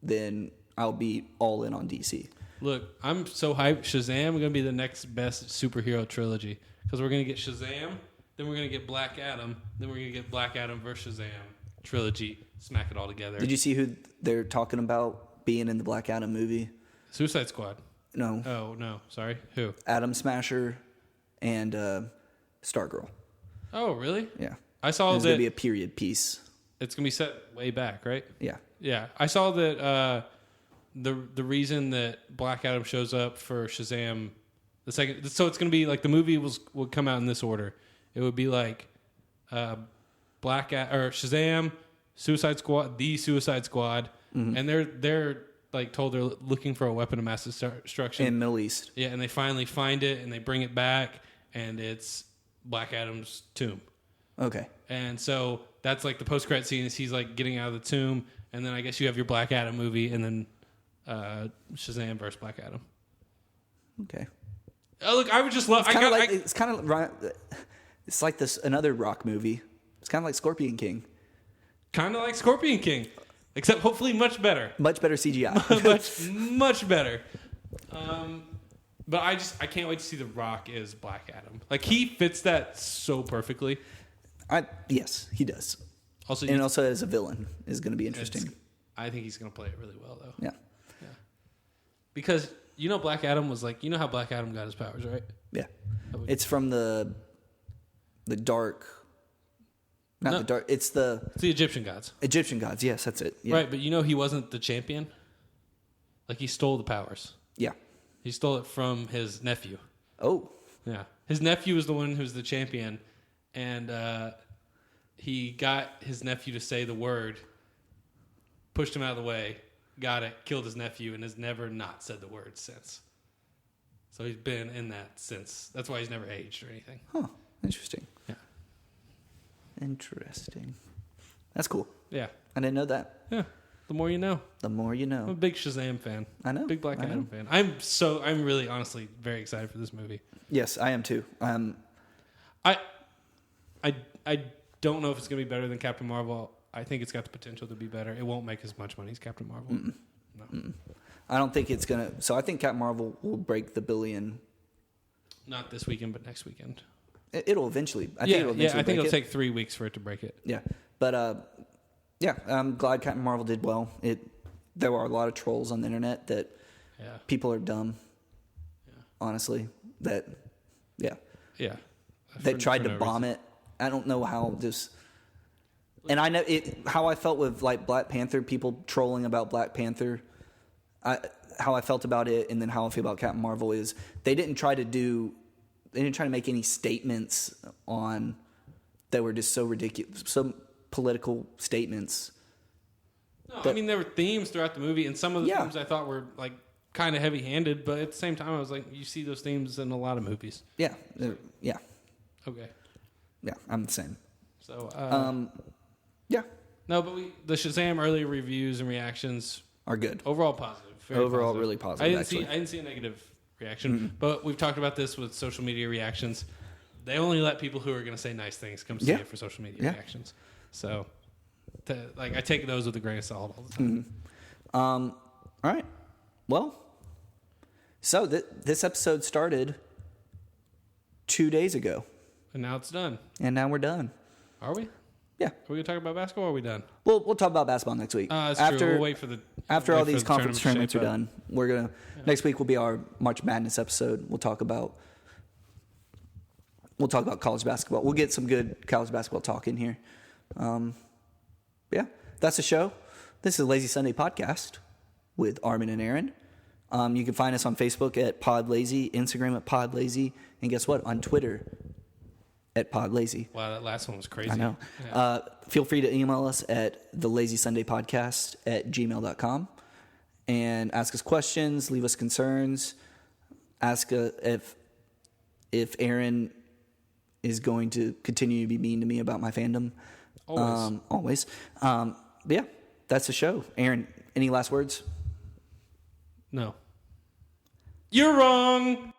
Speaker 1: then I'll be all in on DC.
Speaker 3: Look, I'm so hyped. Shazam is going to be the next best superhero trilogy because we're going to get Shazam, then we're going to get Black Adam, then we're going to get Black Adam versus Shazam trilogy. Smack it all together.
Speaker 1: Did you see who they're talking about being in the Black Adam movie?
Speaker 3: Suicide Squad.
Speaker 1: No.
Speaker 3: Oh, no. Sorry. Who?
Speaker 1: Atom Smasher and Stargirl.
Speaker 3: Oh, really?
Speaker 1: Yeah.
Speaker 3: I saw
Speaker 1: it's
Speaker 3: that.
Speaker 1: going to be a period piece.
Speaker 3: It's going to be set way back, right?
Speaker 1: Yeah.
Speaker 3: Yeah. I saw that the reason that Black Adam shows up for Shazam the second. So it's going to be like the movie would come out in this order. It would be like Shazam, Suicide Squad, the Suicide Squad, and they're like told they're looking for a weapon of mass destruction
Speaker 1: In Middle East.
Speaker 3: Yeah, and they finally find it and they bring it back, and it's Black Adam's tomb.
Speaker 1: Okay.
Speaker 3: And so that's like the post-credit scene is he's like getting out of the tomb, and then I guess you have your Black Adam movie, and then Shazam versus Black Adam.
Speaker 1: Okay.
Speaker 3: Oh, look, I would just love.
Speaker 1: It's like this another Rock movie. It's kind of like Scorpion King.
Speaker 3: Kind of like Scorpion King, except hopefully much better.
Speaker 1: Much better CGI.
Speaker 3: much better. But I can't wait to see The Rock as Black Adam. Like he fits that so perfectly.
Speaker 1: Yes, he does.
Speaker 3: Also,
Speaker 1: also as a villain is going to be interesting.
Speaker 3: I think he's going to play it really well, though.
Speaker 1: Yeah.
Speaker 3: Because Black Adam was like, how Black Adam got his powers, right?
Speaker 1: Yeah. It's from the dark. Not the dark. It's the
Speaker 3: Egyptian gods.
Speaker 1: Egyptian gods. Yes, that's it. Yeah.
Speaker 3: Right, but he wasn't the champion. Like he stole the powers.
Speaker 1: Yeah.
Speaker 3: He stole it from his nephew.
Speaker 1: Oh.
Speaker 3: Yeah. His nephew was the one who's the champion, and he got his nephew to say the word, pushed him out of the way, got it, killed his nephew, and has never not said the word since. So he's been in that since. That's why he's never aged or anything.
Speaker 1: Huh. Interesting.
Speaker 3: Yeah.
Speaker 1: Interesting. That's cool.
Speaker 3: Yeah.
Speaker 1: I didn't know that.
Speaker 3: Yeah. The more you know.
Speaker 1: The more you know.
Speaker 3: I'm a big Shazam fan.
Speaker 1: I know.
Speaker 3: Big Black Adam fan. I'm really honestly very excited for this movie.
Speaker 1: Yes, I am too.
Speaker 3: I don't know if it's going to be better than Captain Marvel. I think it's got the potential to be better. It won't make as much money as Captain Marvel.
Speaker 1: Mm-mm.
Speaker 3: No.
Speaker 1: I don't think it's gonna. So I think Captain Marvel will break the billion.
Speaker 3: Not this weekend, but next weekend.
Speaker 1: It'll eventually. I
Speaker 3: Yeah,
Speaker 1: think it'll eventually
Speaker 3: I think
Speaker 1: break
Speaker 3: it'll
Speaker 1: it.
Speaker 3: take 3 weeks for it to break it.
Speaker 1: Yeah, but yeah, I'm glad Captain Marvel did well. There were a lot of trolls on the internet that people are dumb. Yeah. Honestly, that tried to bomb it. I don't know how this. And I know how I felt with like Black Panther, people trolling about Black Panther. How I felt about it, and then how I feel about Captain Marvel is they didn't try to make any statements on that were just so ridiculous, some political statements.
Speaker 3: No, I mean there were themes throughout the movie, and some of the themes I thought were like kind of heavy-handed, but at the same time I was like, you see those themes in a lot of movies.
Speaker 1: Yeah,
Speaker 3: Okay.
Speaker 1: Yeah, I'm the same.
Speaker 3: So,
Speaker 1: yeah.
Speaker 3: No, but the Shazam early reviews and reactions
Speaker 1: are good.
Speaker 3: Overall positive.
Speaker 1: Overall,
Speaker 3: positive.
Speaker 1: really positive.
Speaker 3: I didn't see a negative reaction, but we've talked about this with social media reactions. They only let people who are going to say nice things come see it for social media reactions. So, I take those with a grain of salt all the time.
Speaker 1: All right. Well, so this episode started 2 days ago.
Speaker 3: And now it's done.
Speaker 1: And now we're done.
Speaker 3: Are we?
Speaker 1: Yeah.
Speaker 3: Are we going to talk about basketball or are we done?
Speaker 1: We'll talk about basketball next week.
Speaker 3: That's true. We'll wait for
Speaker 1: after all these conference tournaments are done. We're going to next week will be our March Madness episode. We'll talk about college basketball. We'll get some good college basketball talk in here. Yeah. That's the show. This is the Lazy Sunday podcast with Armin and Aaron. You can find us on Facebook at PodLazy, Instagram at PodLazy, and guess what? On Twitter at PodLazy.
Speaker 3: Wow, that last one was crazy.
Speaker 1: I know. Yeah. Feel free to email us at thelazysundaypodcast@gmail.com and ask us questions, leave us concerns, ask if Aaron is going to continue to be mean to me about my fandom. Always. But yeah, that's the show. Aaron, any last words?
Speaker 3: No. You're wrong.